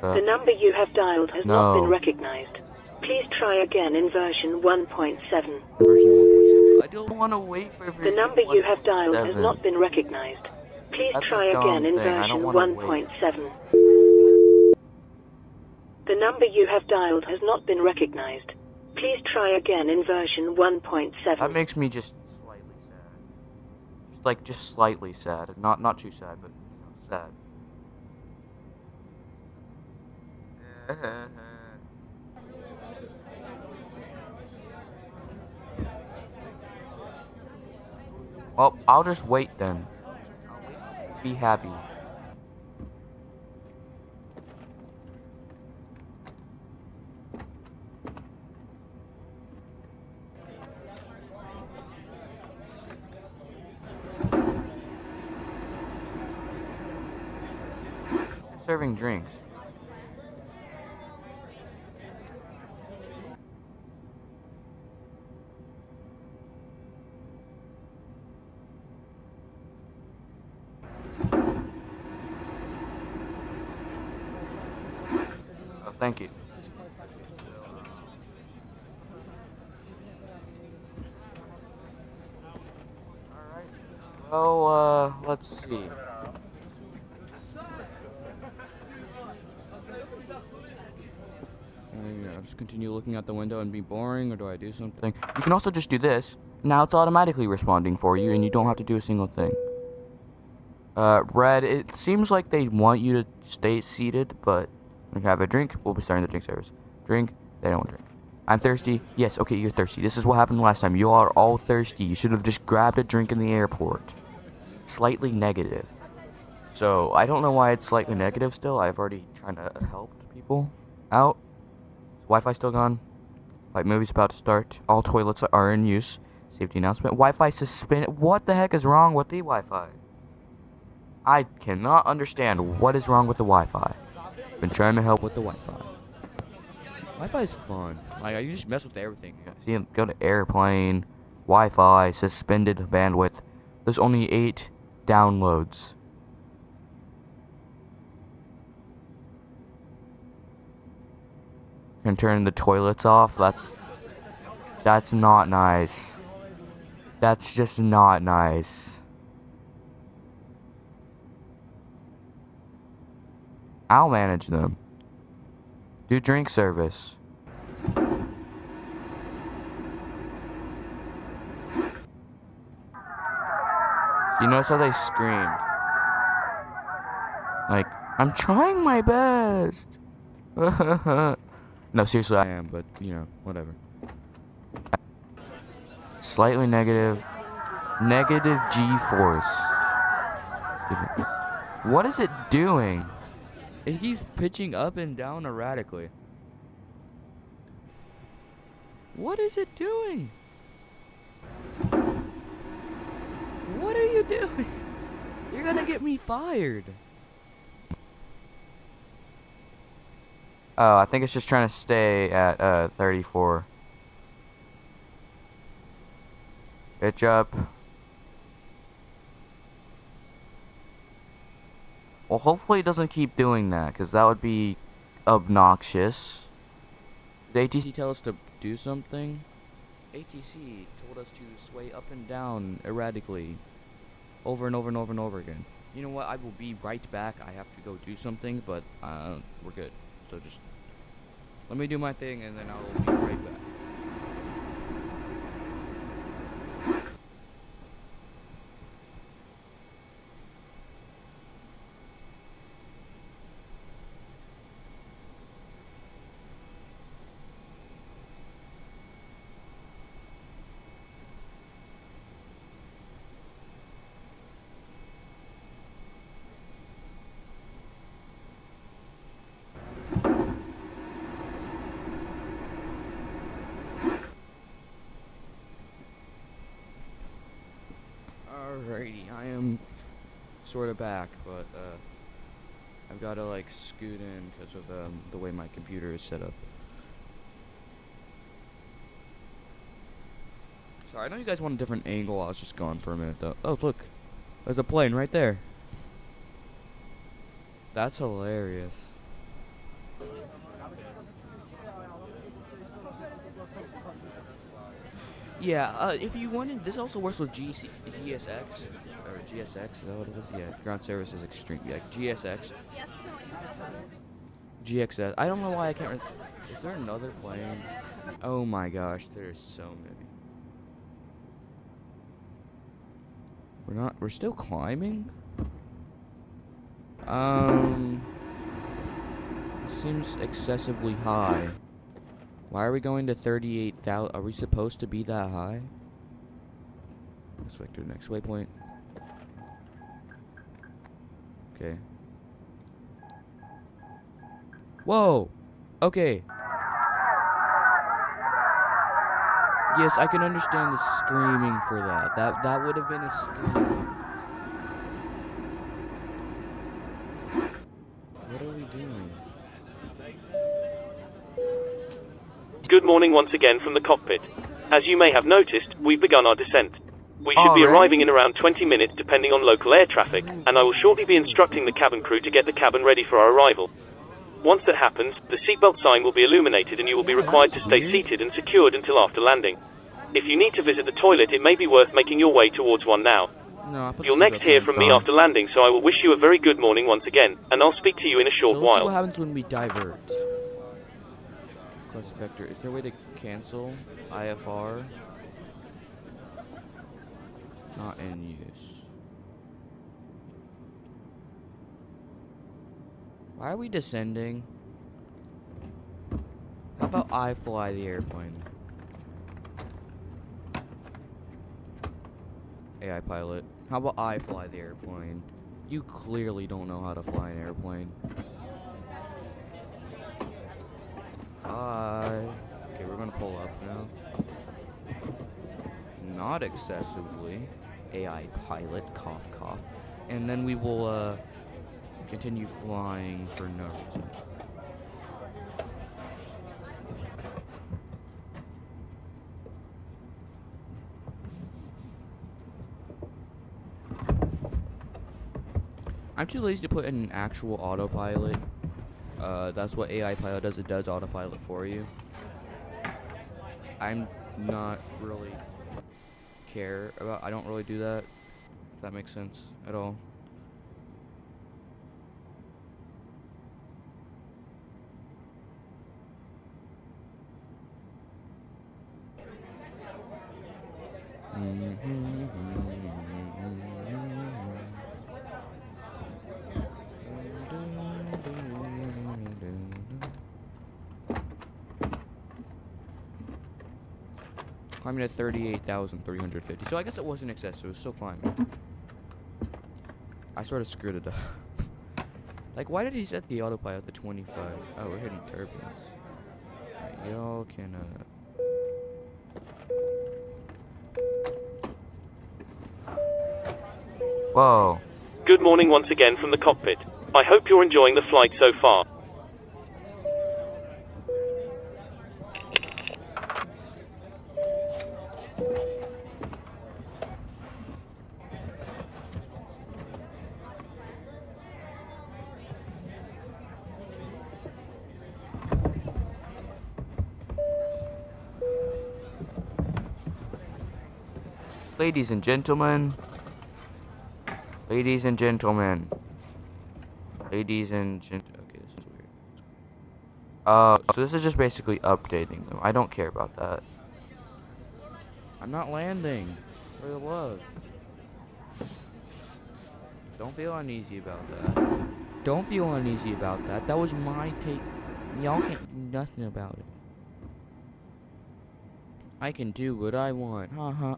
The number you have dialed has not been recognized. Please try again in version 1.7. Version 1.7. I don't want to wait for version The number you have dialed has 1.7. not been recognized. Please That's a try dumb again in thing. I version don't wanna wait. 1.7. The number you have dialed has not been recognized. Please try again in version 1.7. That makes me just slightly sad. Just slightly sad. Not too sad, but sad. Well, I'll just wait then. Be happy. They're serving drinks. Thank you. Alright. Well, let's see. I'll just continue looking out the window and be boring, or do I do something? You can also just do this. Now it's automatically responding for you, and you don't have to do a single thing. Red, it seems like they want you to stay seated, but we have a drink. We'll be starting the drink service. Drink, they don't drink. I'm thirsty. Yes, okay, you're thirsty. This is what happened last time. You are all thirsty. You should have just grabbed a drink in the airport. Slightly negative. So, I don't know why it's slightly negative still. I've already tried to help people out. Is Wi-Fi still gone? Flight movie's about to start. All toilets are in use. Safety announcement. Wi-Fi suspended. What the heck is wrong with the Wi-Fi? I cannot understand what is wrong with the Wi-Fi. Been trying to help with the Wi-Fi. Wi-Fi is fun. Like, you just mess with everything. See, go to airplane, Wi-Fi, suspended bandwidth. There's only 8 downloads. Can turn the toilets off. That's not nice. That's just not nice. I'll manage them. Do drink service. You notice how they screamed? Like, I'm trying my best. No, seriously, I am, but, you know, whatever. Slightly negative. Negative G-force. What is it doing? It keeps pitching up and down erratically. What is it doing? What are you doing? You're gonna get me fired. Oh, I think it's just trying to stay at 34. Pitch up. Well, hopefully it doesn't keep doing that, because that would be obnoxious. Did ATC tell us to do something? ATC told us to sway up and down erratically. Over and over and over and over again. You know what? I will be right back. I have to go do something, but we're good. So just let me do my thing, and then I'll be right back. Alrighty, I am sort of back, but I've got to like scoot in because of the way my computer is set up. Sorry, I know you guys want a different angle. I was just gone for a minute though. Oh, look, there's a plane right there. That's hilarious. Yeah, if you wanted, this also works with GSX, or GSX, is that what it is? Yeah, ground service is extreme, yeah, GSX. GXS, I don't know why I can't, is there another plane? Oh my gosh, there's so many. We're still climbing? It seems excessively high. Why are we going to 38,000? Are we supposed to be that high? Let's vector next waypoint. Okay. Whoa! Okay. Yes, I can understand the screaming for that. That would have been a scream. What are we doing? Good morning once again from the cockpit. As you may have noticed, we've begun our descent. We should be arriving in around 20 minutes depending on local air traffic, and I will shortly be instructing the cabin crew to get the cabin ready for our arrival. Once that happens, the seatbelt sign will be illuminated and you will be Yeah, required to that's stay weird. seated and secured until after landing. If you need to visit the toilet, it may be worth making your way towards one now. No, I put You'll the next seatbelt hear sign from me on. after landing, so I will wish you a very good morning once again, and I'll speak to you in a short So let's see what while. happens when we divert. Quest vector. Is there a way to cancel IFR? Not in use. Why are we descending? How about I fly the airplane? AI pilot. How about I fly the airplane? You clearly don't know how to fly an airplane. Hi. Okay, we're gonna pull up now. Not excessively. AI pilot, cough, cough. And then we will, continue flying for no reason. I'm too lazy to put in an actual autopilot. That's what AI pilot does. It does autopilot for you. I'm not really care about. I don't really do that. If that makes sense at all. Climbing at 38,350. So I guess it wasn't excessive. It was still climbing. I sort of screwed it up. Like, why did he set the autopilot to 25? Oh, we're hitting turbulence. Right, y'all can, Whoa. Good morning once again from the cockpit. I hope you're enjoying the flight so far. Ladies and gentlemen. Ladies and gentlemen. Ladies and okay, this is weird. So this is just basically updating them. I don't care about that. I'm not landing. For the love. Don't feel uneasy about that. Don't feel uneasy about that. That was my take. Y'all can't do nothing about it. I can do what I want. Haha.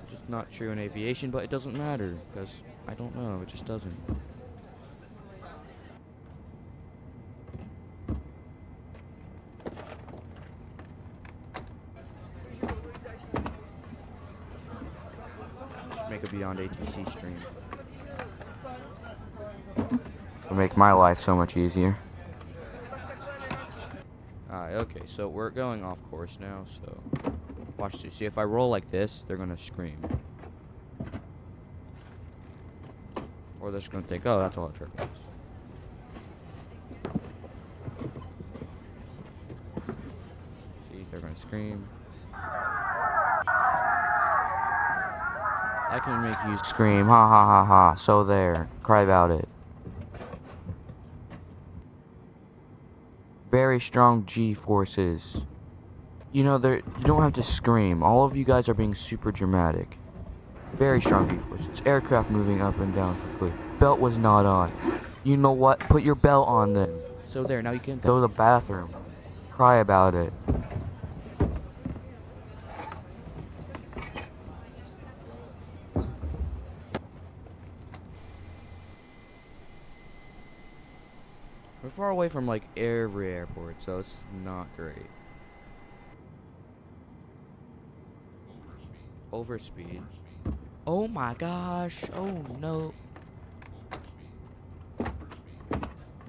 Just not true in aviation, but it doesn't matter, because I don't know, it just doesn't. Should make a Beyond ATC stream. It'll make my life so much easier. Alright, okay, so we're going off course now, so watch this. See, if I roll like this, they're gonna scream. Or they're just gonna think, oh, that's all it turbulence. See, they're gonna scream. I can make you scream, ha ha ha ha. So there, cry about it. Very strong G-forces. You know, you don't have to scream. All of you guys are being super dramatic. Very strong G-forces. Aircraft moving up and down quickly. Belt was not on. You know what? Put your belt on then. So there, now you can Go to the bathroom. Cry about it. We're far away from like every airport, so it's not great. Overspeed. Oh my gosh. Oh no.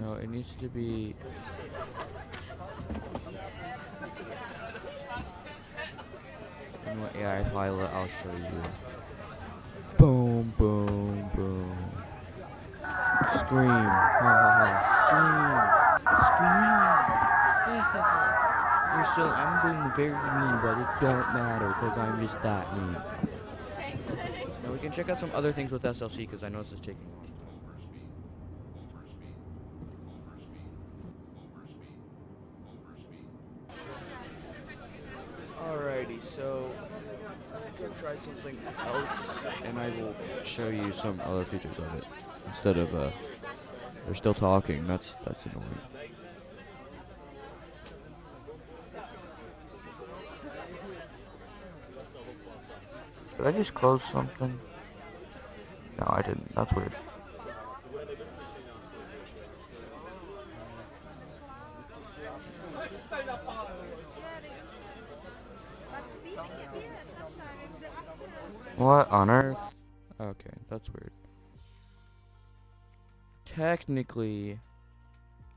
No, it needs to be. You know what, AI pilot, I'll show you. Boom, boom, boom. Scream. Ha ha ha. scream. You're so, I'm being very mean, but it don't matter, because I'm just that mean. Now we can check out some other things with SLC, because I know this is taking long. Alrighty, so I think I'll try something else, and I will show you some other features of it. Instead of, they're still talking, that's annoying. Did I just close something? No, I didn't. That's weird. What on earth? Okay, that's weird. Technically,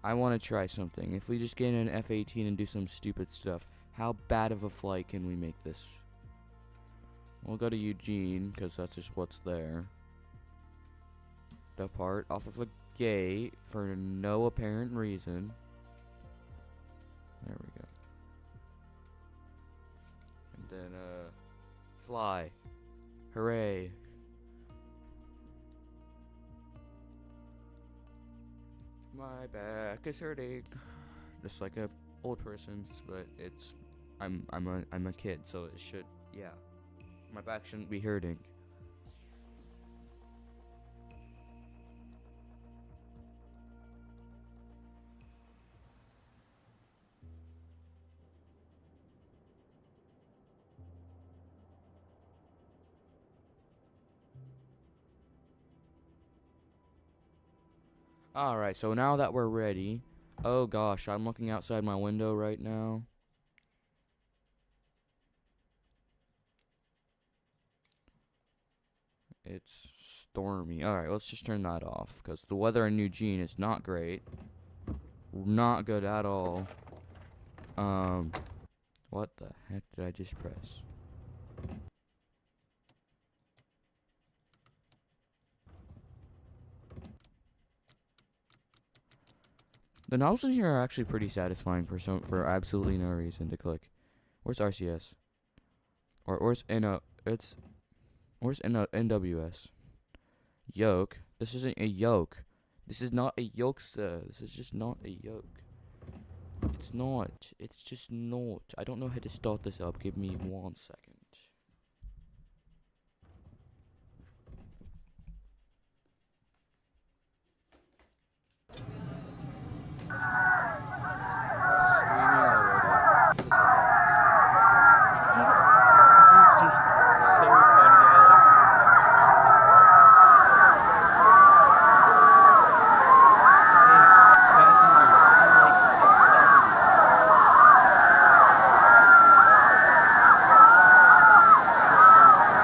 I want to try something. If we just get in an F-18 and do some stupid stuff, how bad of a flight can we make this? We'll go to Eugene, because that's just what's there. Depart off of a gate for no apparent reason. There we go. And then, fly. Hooray. My back is hurting. Just like a old person's, but it's I'm a kid, so it should, yeah. My back shouldn't be hurting. Alright, so now that we're ready, oh gosh, I'm looking outside my window right now. It's stormy. Alright, let's just turn that off, because the weather in Eugene is not great. Not good at all. What the heck did I just press? The knobs in here are actually pretty satisfying for absolutely no reason to click. Where's RCS? Or where's NWS? Yoke. This isn't a yoke. This is not a yoke, sir. This is just not a yoke. It's not. It's just not. I don't know how to start this up. Give me 1 second. Screaming already. This is hilarious. This is just so funny. I like it. Hey, passengers, I like 6 G's. This is so good.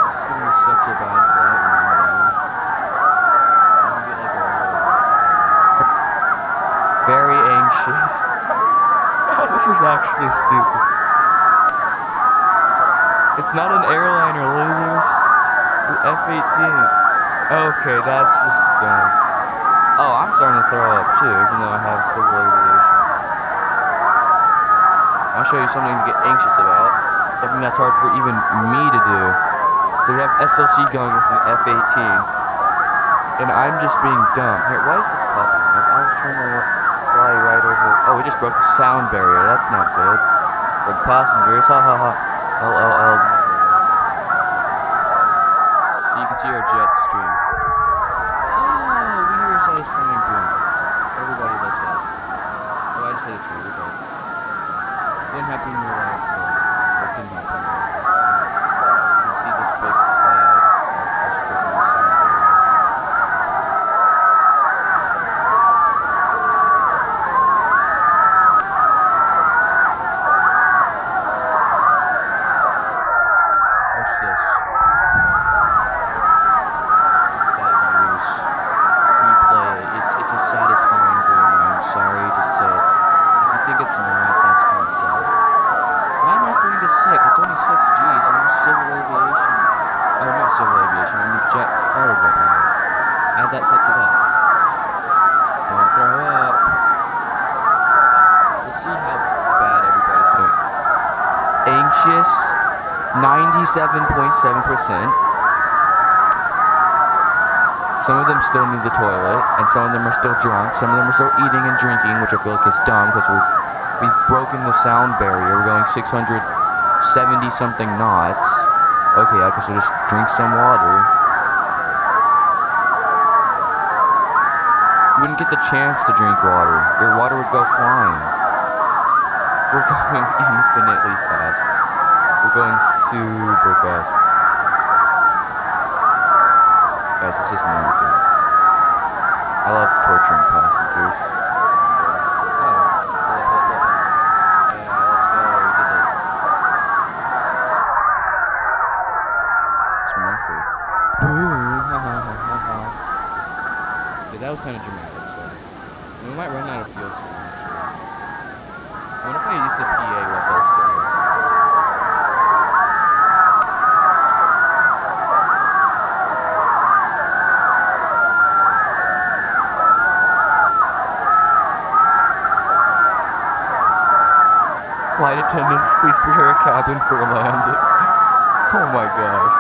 This is gonna be such a bad flight when I'm done. I'm gonna get like a really bad flight. Very anxious. This is actually stupid. It's not an airliner, losers. It's an F-18. Okay, that's just dumb. Oh, I'm starting to throw up too, even though I have civil aviation. I'll show you something to get anxious about. Something that's hard for even me to do. So we have SLC going with an F-18. And I'm just being dumb. Here, why is this popping? I was trying to fly right over. Oh, we just broke the sound barrier. That's not good. For the passengers. Ha ha ha. LLL. So you can see our jet stream. Oh, we hear a satisfying boom. Everybody loves that. Oh, I just hit a tree. Okay. Wouldn't happen in real life, so it didn't happen in real life. You can see this big cloud of us breaking the sound barrier. Watch this. Watch that views. Replay it. civil aviation. I'm a jet fighter pilot. I have that set to that. Don't throw up. We'll see how bad everybody's doing. Anxious, 97.7%. Some of them still need the toilet, and some of them are still drunk. Some of them are still eating and drinking, which I feel like is dumb because we've broken the sound barrier. We're going 670 something knots. Okay, I guess I'll just drink some water. You wouldn't get the chance to drink water. Your water would go flying. We're going infinitely fast. We're going super fast. Guys, this isn't anything. I love torturing passengers. Yeah, let's go. We did it. It's muffled. Boom. Ha ha ha ha ha. Yeah, that was kind of dramatic, so. We might run out of fuel soon, actually. I wonder if I use the PA what they'll say. Flight attendants, please prepare a cabin for a landing. Oh my god.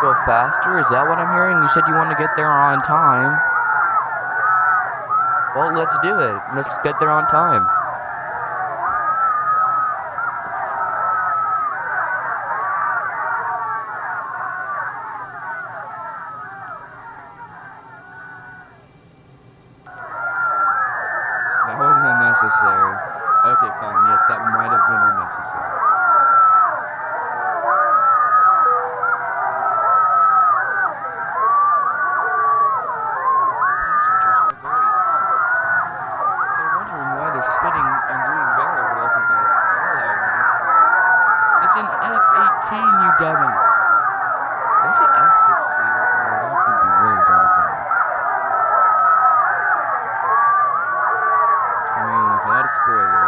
Go faster? Is that what I'm hearing? You said you want to get there on time. Well, let's do it. Let's get there on time. That was unnecessary. Okay, fine. Yes, that might have been unnecessary. Passengers are very upset. They're wondering why they're spinning and doing variables in that airliner. It's an F-18, you dummies. Did I say F-16? Oh, that would be really dumb if I did. Coming in with a lot of spoiler.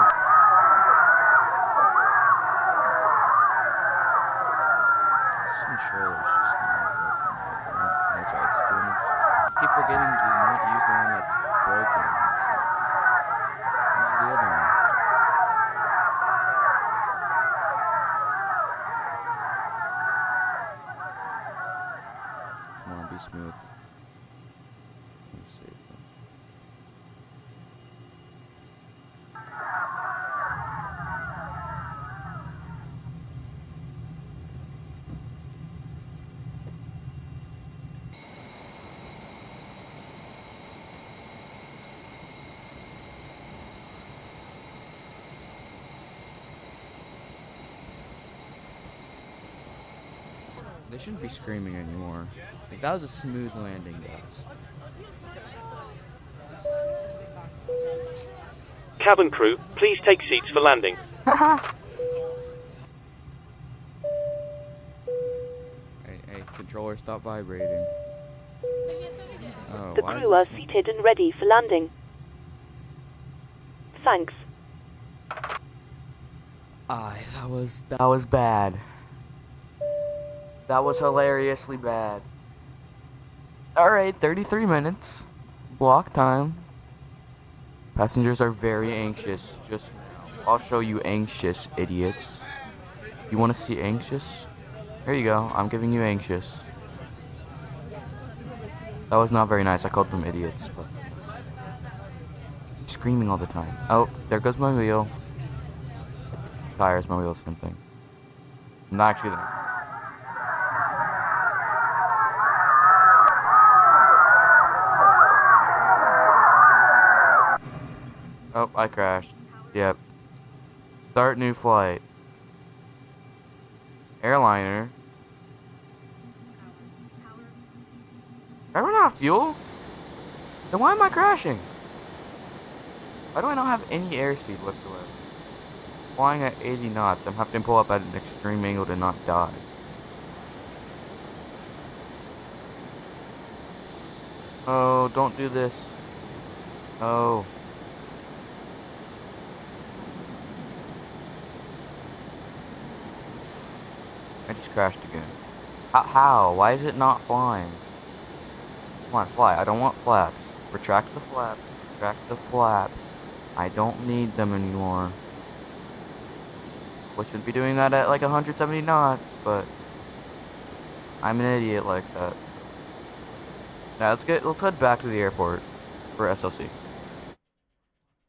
This controller's just not working right now. That's right, it's doing its... I keep forgetting to not use the one that's broken. So, use the other one. Come on, be smooth. Let's see. They shouldn't be screaming anymore. Like, that was a smooth landing, guys. Cabin crew, please take seats for landing. Hey, controller, stop vibrating. Oh, The why is crew are this- seated and ready for landing. Thanks. That was bad. That was hilariously bad. Alright, 33 minutes. Block time. Passengers are very anxious. I'll show you anxious, idiots. You want to see anxious? Here you go. I'm giving you anxious. That was not very nice. I called them idiots, but screaming all the time. Oh, there goes my wheel. Tires, my wheel, same thing. Not actually there. Oh, I crashed. Yep. Start new flight. Airliner. Did I run out of fuel? Then why am I crashing? Why do I not have any airspeed whatsoever? Flying at 80 knots, I'm having to pull up at an extreme angle to not die. Oh, don't do this. Oh. I just crashed again. How? Why is it not flying? Come on, fly. I don't want flaps. Retract the flaps. Retract the flaps. I don't need them anymore. We should be doing that at like 170 knots, but I'm an idiot like that. So. Now let's head back to the airport for SLC.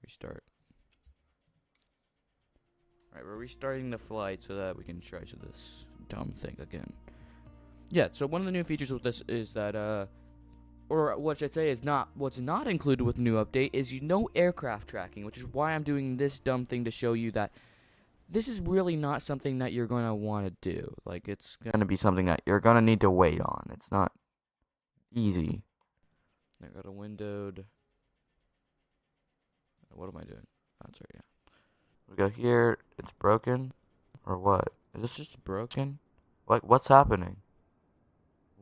Restart. Alright, we're restarting the flight so that we can try this dumb thing again. Yeah, so one of the new features with this is that or what I say is what's not included with the new update is no aircraft tracking, which is why I'm doing this dumb thing to show you that this is really not something that you're going to want to do. Like, it's going to be something that you're going to need to wait on. It's not easy. I got a windowed. What am I doing? Oh, sorry, yeah. We go here. It's broken. Or what? Is this just broken? Like, what's happening?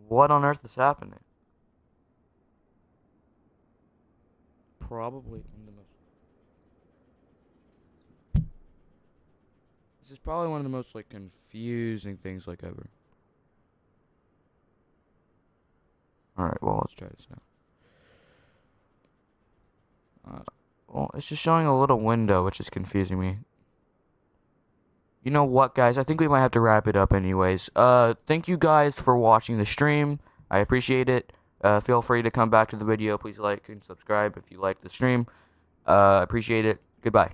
What on earth is happening? Probably one of the most. This is probably one of the most like confusing things like ever. Alright, well, let's try this now. Well, it's just showing a little window, which is confusing me. You know what, guys? I think we might have to wrap it up anyways. Thank you guys for watching the stream. I appreciate it. Feel free to come back to the video. Please like and subscribe if you like the stream. Appreciate it. Goodbye.